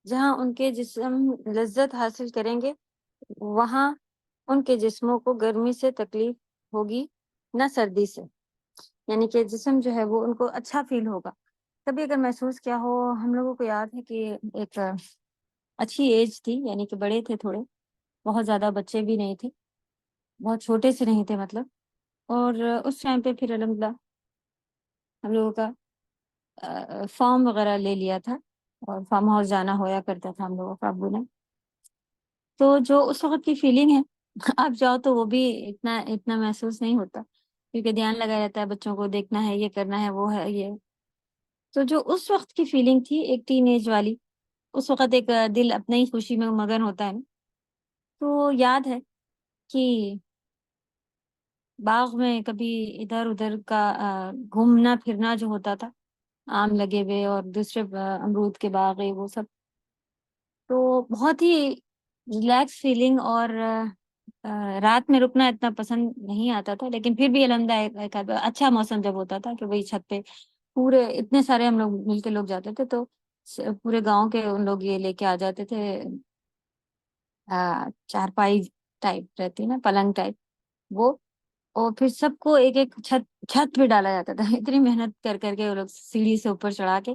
جہاں ان کے جسم لذت حاصل کریں گے، وہاں ان کے جسموں کو گرمی سے تکلیف ہوگی نہ سردی سے، یعنی کہ جسم جو ہے وہ ان کو اچھا فیل ہوگا۔ کبھی اگر محسوس کیا ہو، ہم لوگوں کو یاد ہے کہ ایک اچھی ایج تھی، یعنی کہ بڑے تھے تھوڑے، بہت زیادہ بچے بھی نہیں تھے، بہت چھوٹے سے نہیں تھے مطلب، اور اس ٹائم پہ پھر الحمدللہ ہم لوگوں کا فارم وغیرہ لے لیا تھا، اور فارم ہاؤس جانا ہویا کرتا تھا ہم لوگوں کا ابو نے، تو جو اس وقت کی فیلنگ ہے آپ جاؤ تو وہ بھی اتنا محسوس نہیں ہوتا، کیونکہ دھیان لگا رہتا ہے، بچوں کو دیکھنا ہے، یہ کرنا ہے، وہ ہے یہ۔ تو جو اس وقت کی فیلنگ تھی ایک ٹین ایج والی، اس وقت ایک دل اپنے ہی خوشی میں مگن ہوتا ہے نا، تو یاد ہے کہ باغ میں کبھی ادھر ادھر کا گھومنا پھرنا جو ہوتا تھا، آم لگے ہوئے اور دوسرے امرود کے باغ وہ سب، تو بہت ہی ریلیکس فیلنگ، اور رات میں رکنا اتنا پسند نہیں آتا تھا، لیکن پھر بھی الحمدللہ ایک اچھا موسم جب ہوتا تھا کہ وہی چھت پہ پورے اتنے سارے ہم لوگ مل کے لوگ جاتے تھے، تو پورے گاؤں کے ان لوگ یہ لے کے آ جاتے تھے، چارپائی ٹائپ رہتی نا، پلنگ ٹائپ وہ، اور پھر سب کو ایک ایک چھت پہ ڈالا جاتا تھا، اتنی محنت کر کر کے وہ لوگ سیڑھی سے اوپر چڑھا کے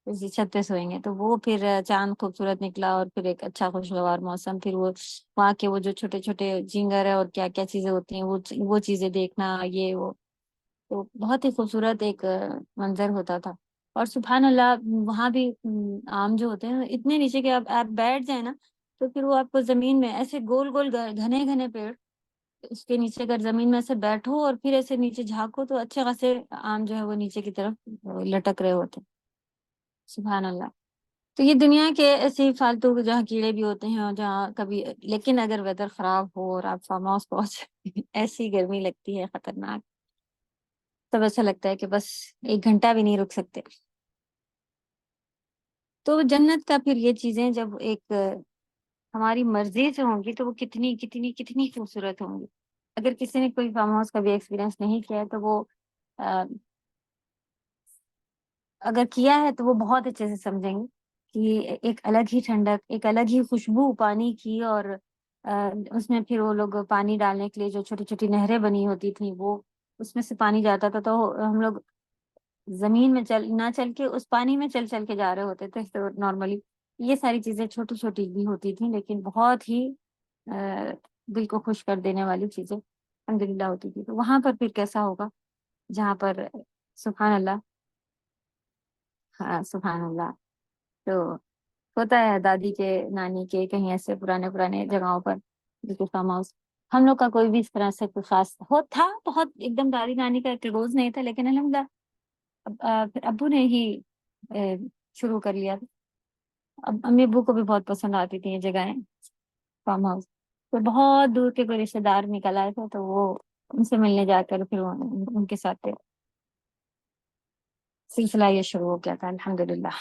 اسی چھت پہ سوئیں گے، تو وہ پھر چاند خوبصورت نکلا، اور پھر ایک اچھا خوشگوار موسم، پھر وہ وہاں کے وہ جو چھوٹے چھوٹے جھینگر ہے اور کیا کیا چیزیں ہوتی ہیں وہ چیزیں دیکھنا، یہ وہ، تو بہت ہی خوبصورت ایک منظر ہوتا تھا۔ اور سبحان اللہ وہاں بھی آم جو ہوتے ہیں اتنے نیچے کہ آپ بیٹھ جائیں نا، تو پھر وہ آپ کو زمین میں ایسے گول گول گھنے گھنے پیڑ، اس کے نیچے اگر زمین میں ایسے بیٹھو اور پھر ایسے نیچے جھانکو تو اچھے خاصے آم جو ہے وہ نیچے کی طرف لٹک رہے ہوتے، سبحان اللہ۔ تو یہ دنیا کے ایسے فالتو جہاں کیڑے بھی ہوتے ہیں، اور جہاں کبھی، لیکن اگر ویدر خراب ہو اور آپ فارم ہاؤس پہنچ ایسی گرمی لگتی ہے خطرناک، تب ایسا لگتا ہے کہ بس ایک گھنٹہ بھی نہیں رک سکتے۔ تو جنت کا پھر یہ چیزیں جب ایک ہماری مرضی سے ہوں گی تو وہ کتنی کتنی کتنی خوبصورت ہوں گی۔ اگر کسی نے کوئی فارم ہاؤس کا بھی ایکسپیرینس نہیں کیا ہے تو وہ اگر کیا ہے تو وہ بہت اچھے سے سمجھیں گے کہ ایک الگ ہی ٹھنڈک، ایک الگ ہی خوشبو پانی کی، اور اس میں پھر وہ لوگ پانی ڈالنے کے لیے جو چھوٹی چھوٹی نہریں بنی ہوتی تھیں، وہ اس میں سے پانی جاتا تھا، تو ہم لوگ زمین میں نہ چل کے اس پانی میں چل چل کے جا رہے ہوتے تھے، تو نارملی یہ ساری چیزیں چھوٹی چھوٹی بھی ہوتی تھیں، لیکن بہت ہی دل کو خوش کر دینے والی چیزیں الحمدللہ ہوتی تھی۔ تو وہاں پر پھر کیسا ہوگا جہاں پر سبحان اللہ، ہاں سبحان اللہ۔ تو ہوتا ہے دادی کے، نانی کے، کہیں ایسے پرانے جگہوں پر بالکل فارم ہاؤس، ہم لوگ کا کوئی بھی اس طرح سے کوئی خاص تھا، بہت ایک دم دادی نانی کا کلوز نہیں تھا، لیکن الحمدللہ پھر ابو نے ہی شروع کر لیا تھا۔ اب امی ابو کو بھی بہت پسند آتی تھی یہ جگہیں، فارم ہاؤس، تو بہت دور کے کوئی رشتے دار نکل آئے تھے، تو وہ ان سے ملنے جا کر پھر ان کے ساتھ سلسلہ یہ شروع ہو گیا تھا الحمدللہ۔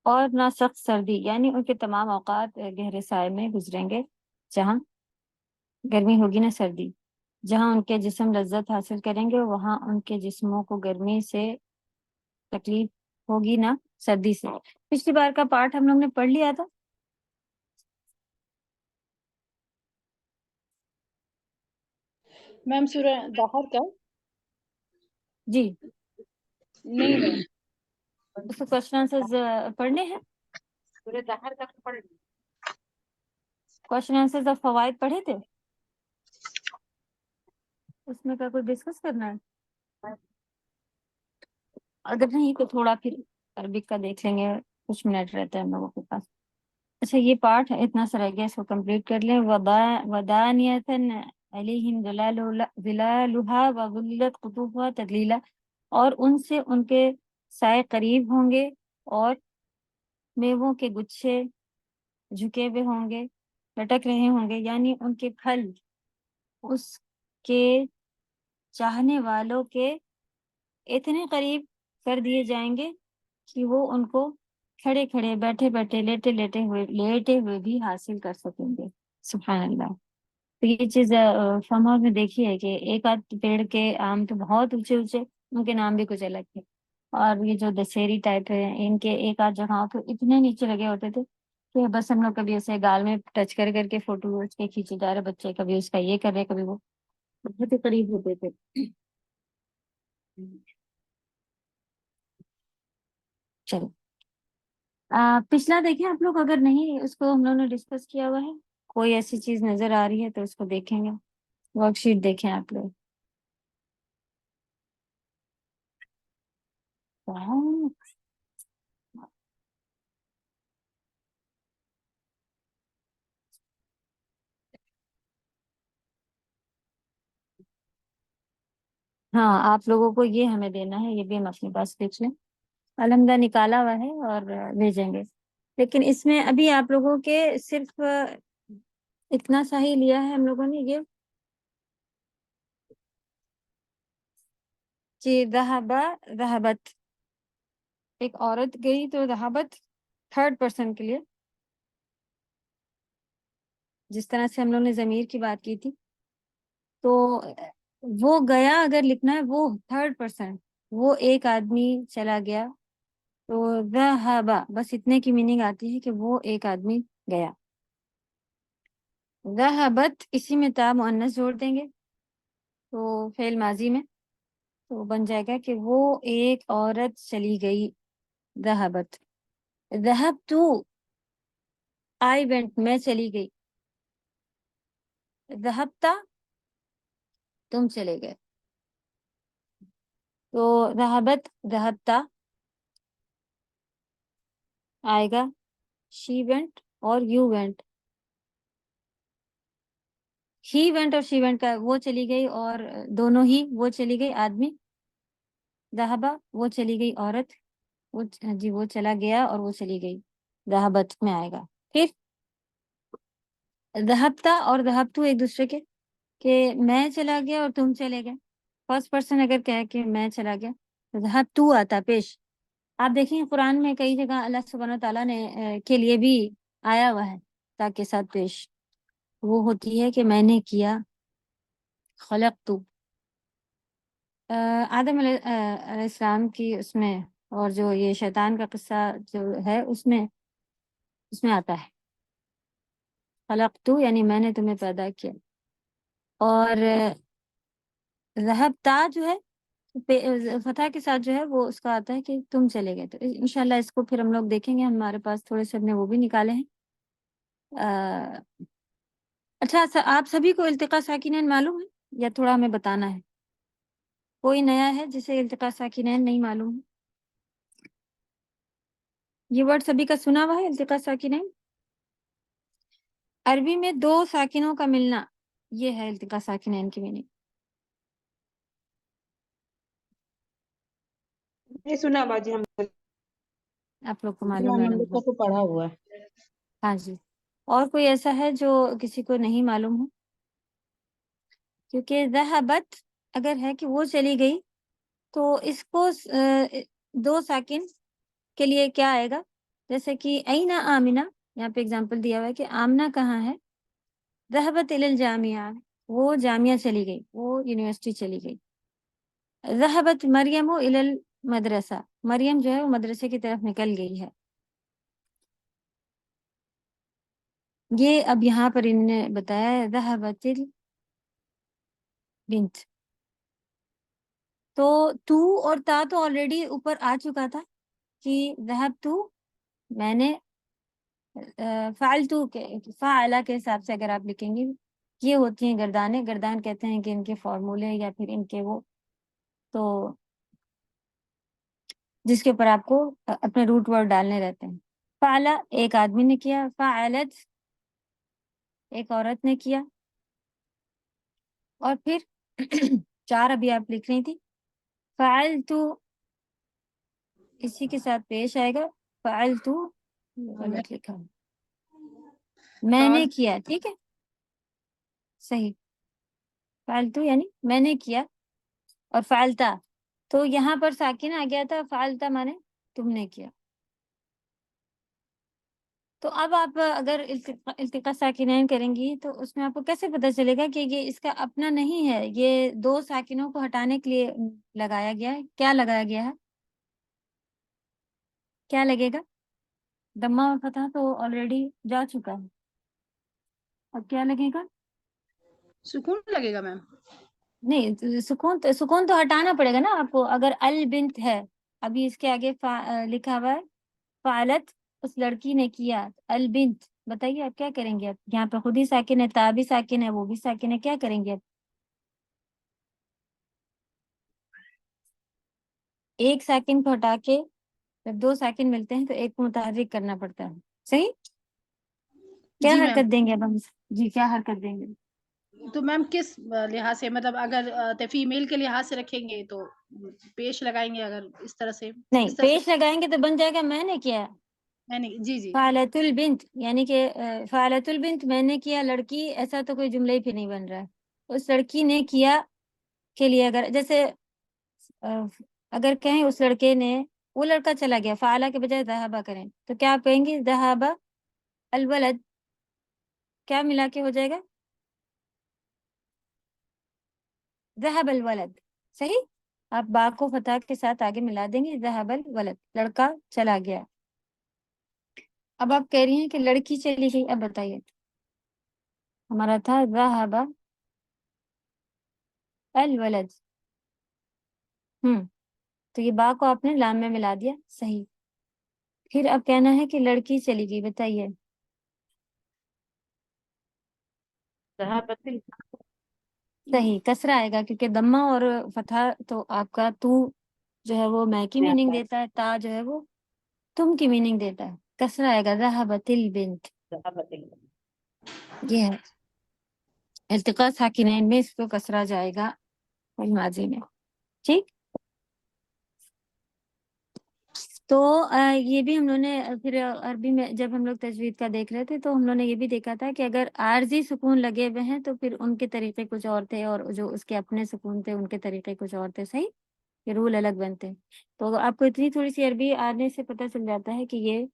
اور نہ سخت سردی، یعنی ان کے تمام اوقات گہرے سائے میں گزریں گے، جہاں گرمی ہوگی نہ سردی، جہاں ان کے جسم لذت حاصل کریں گے، وہاں ان کے جسموں کو گرمی سے تکلیف ہوگی نہ سردی سے۔ پچھلی بار کا پارٹ ہم لوگ نے پڑھ لیا تھا، میم سورہ دہر کا جی نہیں میم، اس کو کوشچن آنسرز پڑھنے ہیں، کوشچن آنسرز آف فوائد پڑھے تھے، اس میں کا کوئی ڈسکس کرنا ہے؟ اگر نہیں تو تھوڑا پھر عربک کا دیکھ لیں گے، کچھ منٹ رہتے ہیں ہم لوگوں کے پاس. اچھا یہ پارٹ اتنا سا رہ گیا، اس کو کمپلیٹ کر لیں. ودانیتن علیہم ظلالها وذلت قطوفها تذلیلا، اور ان سے ان کے سائے قریب ہوں گے، اور میووں کے گچھے جھکے ہوئے ہوں گے، لٹک رہے ہوں گے، یعنی ان کے پھل اس کے چاہنے والوں کے اتنے قریب کر دیے جائیں گے کہ وہ ان کو کھڑے کھڑے، بیٹھے بیٹھے، لیٹے ہوئے بھی حاصل کر سکیں گے. سبحان اللہ. تو یہ چیز فارم ہاؤس میں دیکھی ہے کہ ایک آدھ پیڑ کے آم تو بہت اونچے اونچے، ان کے نام بھی کچھ الگ تھے. اور یہ جو دسہری ٹائپ ہے، ان کے ایک آدھ جگہوں پہ اتنے نیچے لگے ہوتے تھے کہ بس ہم لوگ کبھی ایسے گال میں ٹچ کر کر کے فوٹو اس کے کھینچے جا رہے بچے، کبھی اس کا یہ کر رہے، کبھی وہ، بہت ہی قریب ہوتے تھے. چلو پچھلا دیکھیں آپ لوگ، اگر نہیں اس کو ہم لوگوں نے ڈسکس کیا ہوا ہے، کوئی ایسی چیز نظر آ رہی ہے تو اس کو دیکھیں گے. ورک شیٹ دیکھیں آپ لوگ. ہاں آپ لوگوں کو یہ ہمیں دینا ہے، یہ بھی ہم اپنے پاس لکھ لیں. الحمدہ نکالا ہوا ہے اور بھیجیں گے. لیکن اس میں ابھی آپ لوگوں کے صرف اتنا سا ہی لیا ہے ہم لوگوں نے، یہ کہ ذہبت، ایک عورت گئی تو ذہبت تھرڈ پرسن کے لیے، جس طرح سے ہم لوگوں نے ضمیر کی بات کی تھی. تو وہ گیا اگر لکھنا ہے، وہ تھرڈ پرسن، وہ ایک آدمی چلا گیا، تو ذہب بس اتنے کی میننگ آتی ہے کہ وہ ایک آدمی گیا. ذہبت اسی میں تا مؤنث جوڑ دیں گے تو فعل ماضی میں، تو بن جائے گا کہ وہ ایک عورت چلی گئی. ذہبت. ذہبت آئی وینٹ، میں چلی گئی. ذہبت تم چلے گئے. تو ذہبت، ذہبت آئے گا شی وینٹ اور یو وینٹ. ہی وینٹ اور شی وینٹ کا وہ چلی گئی، اور دونوں ہی، وہ چلی گئی آدمی. ذہبہ وہ چلی گئی عورت، وہ جی وہ چلا گیا اور وہ چلی گئی. ذہبت میں آئے گا. پھر ذہبتا اور ذہبتو ایک دوسرے کے، کہ میں چلا گیا اور تم چلے گئے. فرسٹ پرسن اگر کہے کہ میں چلا گیا، ذہبتو آتا پیش. آپ دیکھیں قرآن میں کئی جگہ اللہ سبحانہ تعالیٰ نے کے لیے بھی آیا ہوا ہے تاکہ ساتھ پیش، وہ ہوتی ہے کہ میں نے کیا. خلقتو آدم علیہ السلام کی اس میں، اور جو یہ شیطان کا قصہ جو ہے اس میں آتا ہے خلقتو، یعنی میں نے تمہیں پیدا کیا. اور ذہبتا جو ہے فتح کے ساتھ جو ہے وہ اس کا آتا ہے کہ تم چلے گئے. تو انشاءاللہ اس کو پھر ہم لوگ دیکھیں گے، ہمارے پاس تھوڑے سے نے وہ بھی نکالے ہیں. اچھا آپ سبھی کو التقاء ساکنین معلوم ہے یا تھوڑا ہمیں بتانا ہے؟ کوئی نیا ہے جسے التقاء ساکنین نہیں معلوم ہے؟ یہ ورڈ سبھی کا سنا ہوا ہے التقاء ساکنین؟ عربی میں دو ساکنوں کا ملنا، یہ ہے التقاء ساکنین کی میننگ. نہیں سنا باجی ہم آپ لوگ کو اتنا معلوم ہے ہم لوگ لگ کا بھگ. تو پڑھا ہوا ہے. ہاں جی. اور کوئی ایسا ہے جو کسی کو نہیں معلوم ہو؟ کیونکہ ذہبت اگر ہے کہ وہ چلی گئی، تو اس کو دو ساکن کے لیے کیا آئے گا؟ جیسے کہ اینا آمنہ، یہاں پہ اگزامپل دیا ہوا ہے کہ آمنہ کہاں ہے؟ ذہبت الی الجامعہ، وہ جامعہ چلی گئی، وہ یونیورسٹی چلی گئی. ذہبت مریم الی المدرسہ، مریم جو ہے وہ مدرسے کی طرف نکل گئی ہے. یہ اب یہاں پر انہوں نے بتایا ہے ذہبت البنت. تو اور تا تو آلریڈی اوپر آ چکا تھا کہ ذہبت میں نے فعلتو کے فعلہ کے حساب سے اگر آپ لکھیں گے، یہ ہوتی ہیں گردانیں. گردان کہتے ہیں کہ ان کے فارمولے یا پھر ان کے وہ، تو جس کے اوپر آپ کو اپنے روٹ ورڈ ڈالنے رہتے ہیں. فعلا ایک آدمی نے کیا، فعلت ایک عورت نے کیا، اور پھر 4 ابھی آپ لکھ رہی تھی. فعلت اسی کے ساتھ پیش آئے گا. فعلت غلط لکھا، میں نے کیا. ٹھیک ہے، صحیح. فعلت یعنی میں نے کیا، اور فعلتا تو یہاں پر ساکن آ گیا تھا. فعلتا مانے تم نے کیا. تو اب آپ اگر التقاء ساکنین کریں گی تو اس میں آپ کو کیسے پتہ چلے گا کہ یہ اس کا اپنا نہیں ہے، یہ 2 ساکنوں کو ہٹانے کے لیے لگایا گیا ہے. کیا لگایا گیا ہے؟ کیا لگے گا؟ دمہ اور فتح تو آلریڈی جا چکا ہے. اب کیا لگے گا؟ سکون لگے گا میم. نہیں، سکون تو ہٹانا پڑے گا نا آپ کو. اگر البنت ہے، ابھی اس کے آگے لکھا ہوا ہے فعلت، اس لڑکی نے کیا. البنت، بتائیے آپ کیا کریں گے؟ اب یہاں پہ خود ہی ساکن ہے، تا بھی ساکن ہے، وہ بھی ساکن ہے. کیا کریں گے اب؟ ایک ساکن کو ہٹا کے جب 2 ساکن ملتے ہیں تو ایک کو متحرک کرنا پڑتا ہے. صحیح. کیا جی میم. حرکت دیں گے اب ہم؟ جی کیا حرکت دیں گے؟ تو میم کس لحاظ سے، مطلب اگر فیمیل کے لحاظ سے رکھیں گے تو پیش لگائیں گے، اگر اس طرح سے نہیں، پیش لگائیں گے تو بن جائے گا میں نے کیا. میں نے جی فعلت البنت یعنی کہ فعلت البنت میں نے کیا لڑکی، ایسا تو کوئی جملہ ہی پھر نہیں بن رہا ہے. اس لڑکی نے کیا کے لیے اگر جیسے اگر کہیں اس لڑکے نے، وہ لڑکا چلا گیا، فعلا کے بجائے ذہبا کریں تو کیا آپ کہیں گے؟ ذہب الولد. کیا ملا کے ہو جائے گا؟ ذهب الولد. صحیح. آپ با کو فتح کے ساتھ آگے ملا دیں گے، ذهب الولد، لڑکا چلا گیا. اب آپ کہہ رہی ہیں کہ لڑکی چلی گئی. اب بتائیے، ہمارا تھا ذهب الولد. تو یہ با کو آپ نے لام میں ملا دیا. صحیح. پھر اب کہنا ہے کہ لڑکی چلی گئی. بتائیے. صحیح، کسرہ آئے گا کیونکہ دمہ اور فتح تو آپ کا تو جو ہے وہ میں کی میننگ دیتا ہے، تا جو ہے وہ تم کی میننگ دیتا ہے. کسرہ آئے گا ذهبت البنت. یہ ہے التقاء ساکنین میں اس کو کسرہ جائے گا ماضی میں. ٹھیک. تو یہ بھی ہم لوگوں نے پھر عربی میں جب ہم لوگ تجوید کا دیکھ رہے تھے تو ہم لوگوں نے یہ بھی دیکھا تھا کہ اگر عارضی سکون لگے ہوئے ہیں تو پھر ان کے طریقے کچھ اور تھے، اور جو اس کے اپنے سکون تھے ان کے طریقے کچھ اور تھے. صحیح. یہ رول الگ بنتے ہیں. تو آپ کو اتنی تھوڑی سی عربی آنے سے پتہ چل جاتا ہے کہ یہ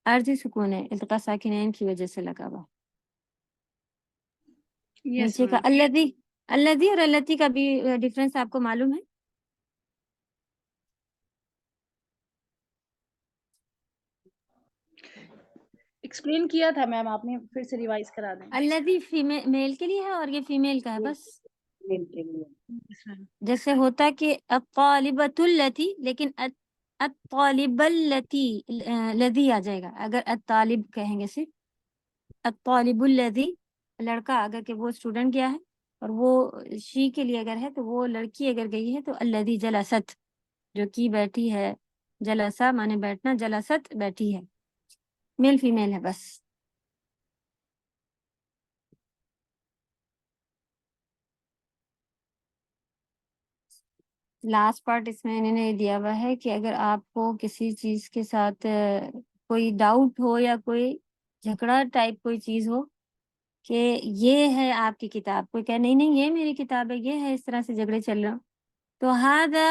عارضی سکون ہے، التقاء ساکنین کی وجہ سے لگا ہوا. یس نیچے کا میم. الذی اور التی کا بھی ڈفرنس آپ کو معلوم ہے؟ ایکسپلین کیا تھا میم آپ نے، پھر سے ریوائز کرا دیں. الذی میل کے لیے ہے اور یہ فیمیل کا ہے بس. Yes, ma'am. جیسے ہوتا کہ الطالبۃ التی، لیکن الطالب التی لذی آ جائے گا. اگر الطالب کہیں گے صرف الطالب الذی، لڑکا اگر کہ وہ اسٹوڈنٹ گیا ہے، اور وہ شی کے لیے اگر ہے تو وہ لڑکی اگر گئی ہے تو الذی جلست، جو کی بیٹھی ہے. جلسہ مانے بیٹھنا، جلست بیٹھی ہے. میل فیمیل ہے بس. لاسٹ پارٹ اس میں انہوں نے دیا ہوا ہے کہ اگر آپ کو کسی چیز کے ساتھ کوئی ڈاؤٹ ہو یا کوئی جھگڑا ٹائپ کوئی چیز ہو کہ یہ ہے آپ کی کتاب، کوئی کہے نہیں نہیں یہ میری کتاب ہے، یہ ہے، اس طرح سے جھگڑے چل رہے ہوں، تو ھذا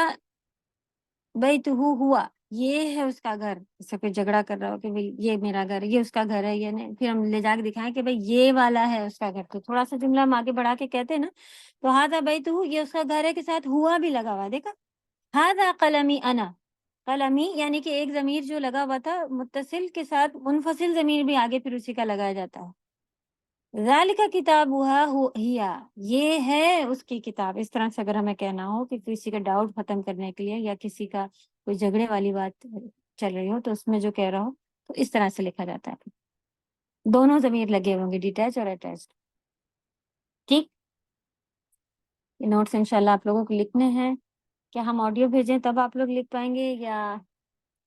بیتہ ہوا، یہ ہے اس کا گھر. اس سے کوئی جھگڑا کر رہا ہو کہ بھئی یہ میرا گھر ہے، یہ اس کا گھر ہے، یہ نہیں، پھر ہم لے جا کے دکھائیں کہ بھئی یہ والا ہے اس کا گھر. تو تھوڑا سا جملہ ہم آگے بڑھا کے کہتے ہیں نا، تو ھذا بیتہ، یہ اس کا گھر ہے کے ساتھ ہوا بھی لگا ہوا ہے. دیکھا. ھذا قلمی انا، قلمی یعنی کہ ایک ضمیر جو لگا ہوا تھا متصل کے ساتھ منفصل ضمیر بھی آگے پھر اسی کا لگایا جاتا ہے. ذالک کتابھا ہیا، یہ ہے اس کی کتاب. اس طرح سے اگر ہمیں کہنا ہو کہ کسی کا ڈاؤٹ ختم کرنے کے لیے یا کسی کا کوئی جھگڑے والی بات چل رہی ہو تو اس میں جو کہہ رہا ہو تو اس طرح سے لکھا جاتا ہے. دونوں ضمیر لگے ہوں گے، ڈیٹیچ اور اٹیچڈ. ٹھیک. یہ نوٹس انشاءاللہ آپ لوگوں کو لکھنے ہیں. کیا ہم آڈیو بھیجیں تب آپ لوگ لکھ پائیں گے یا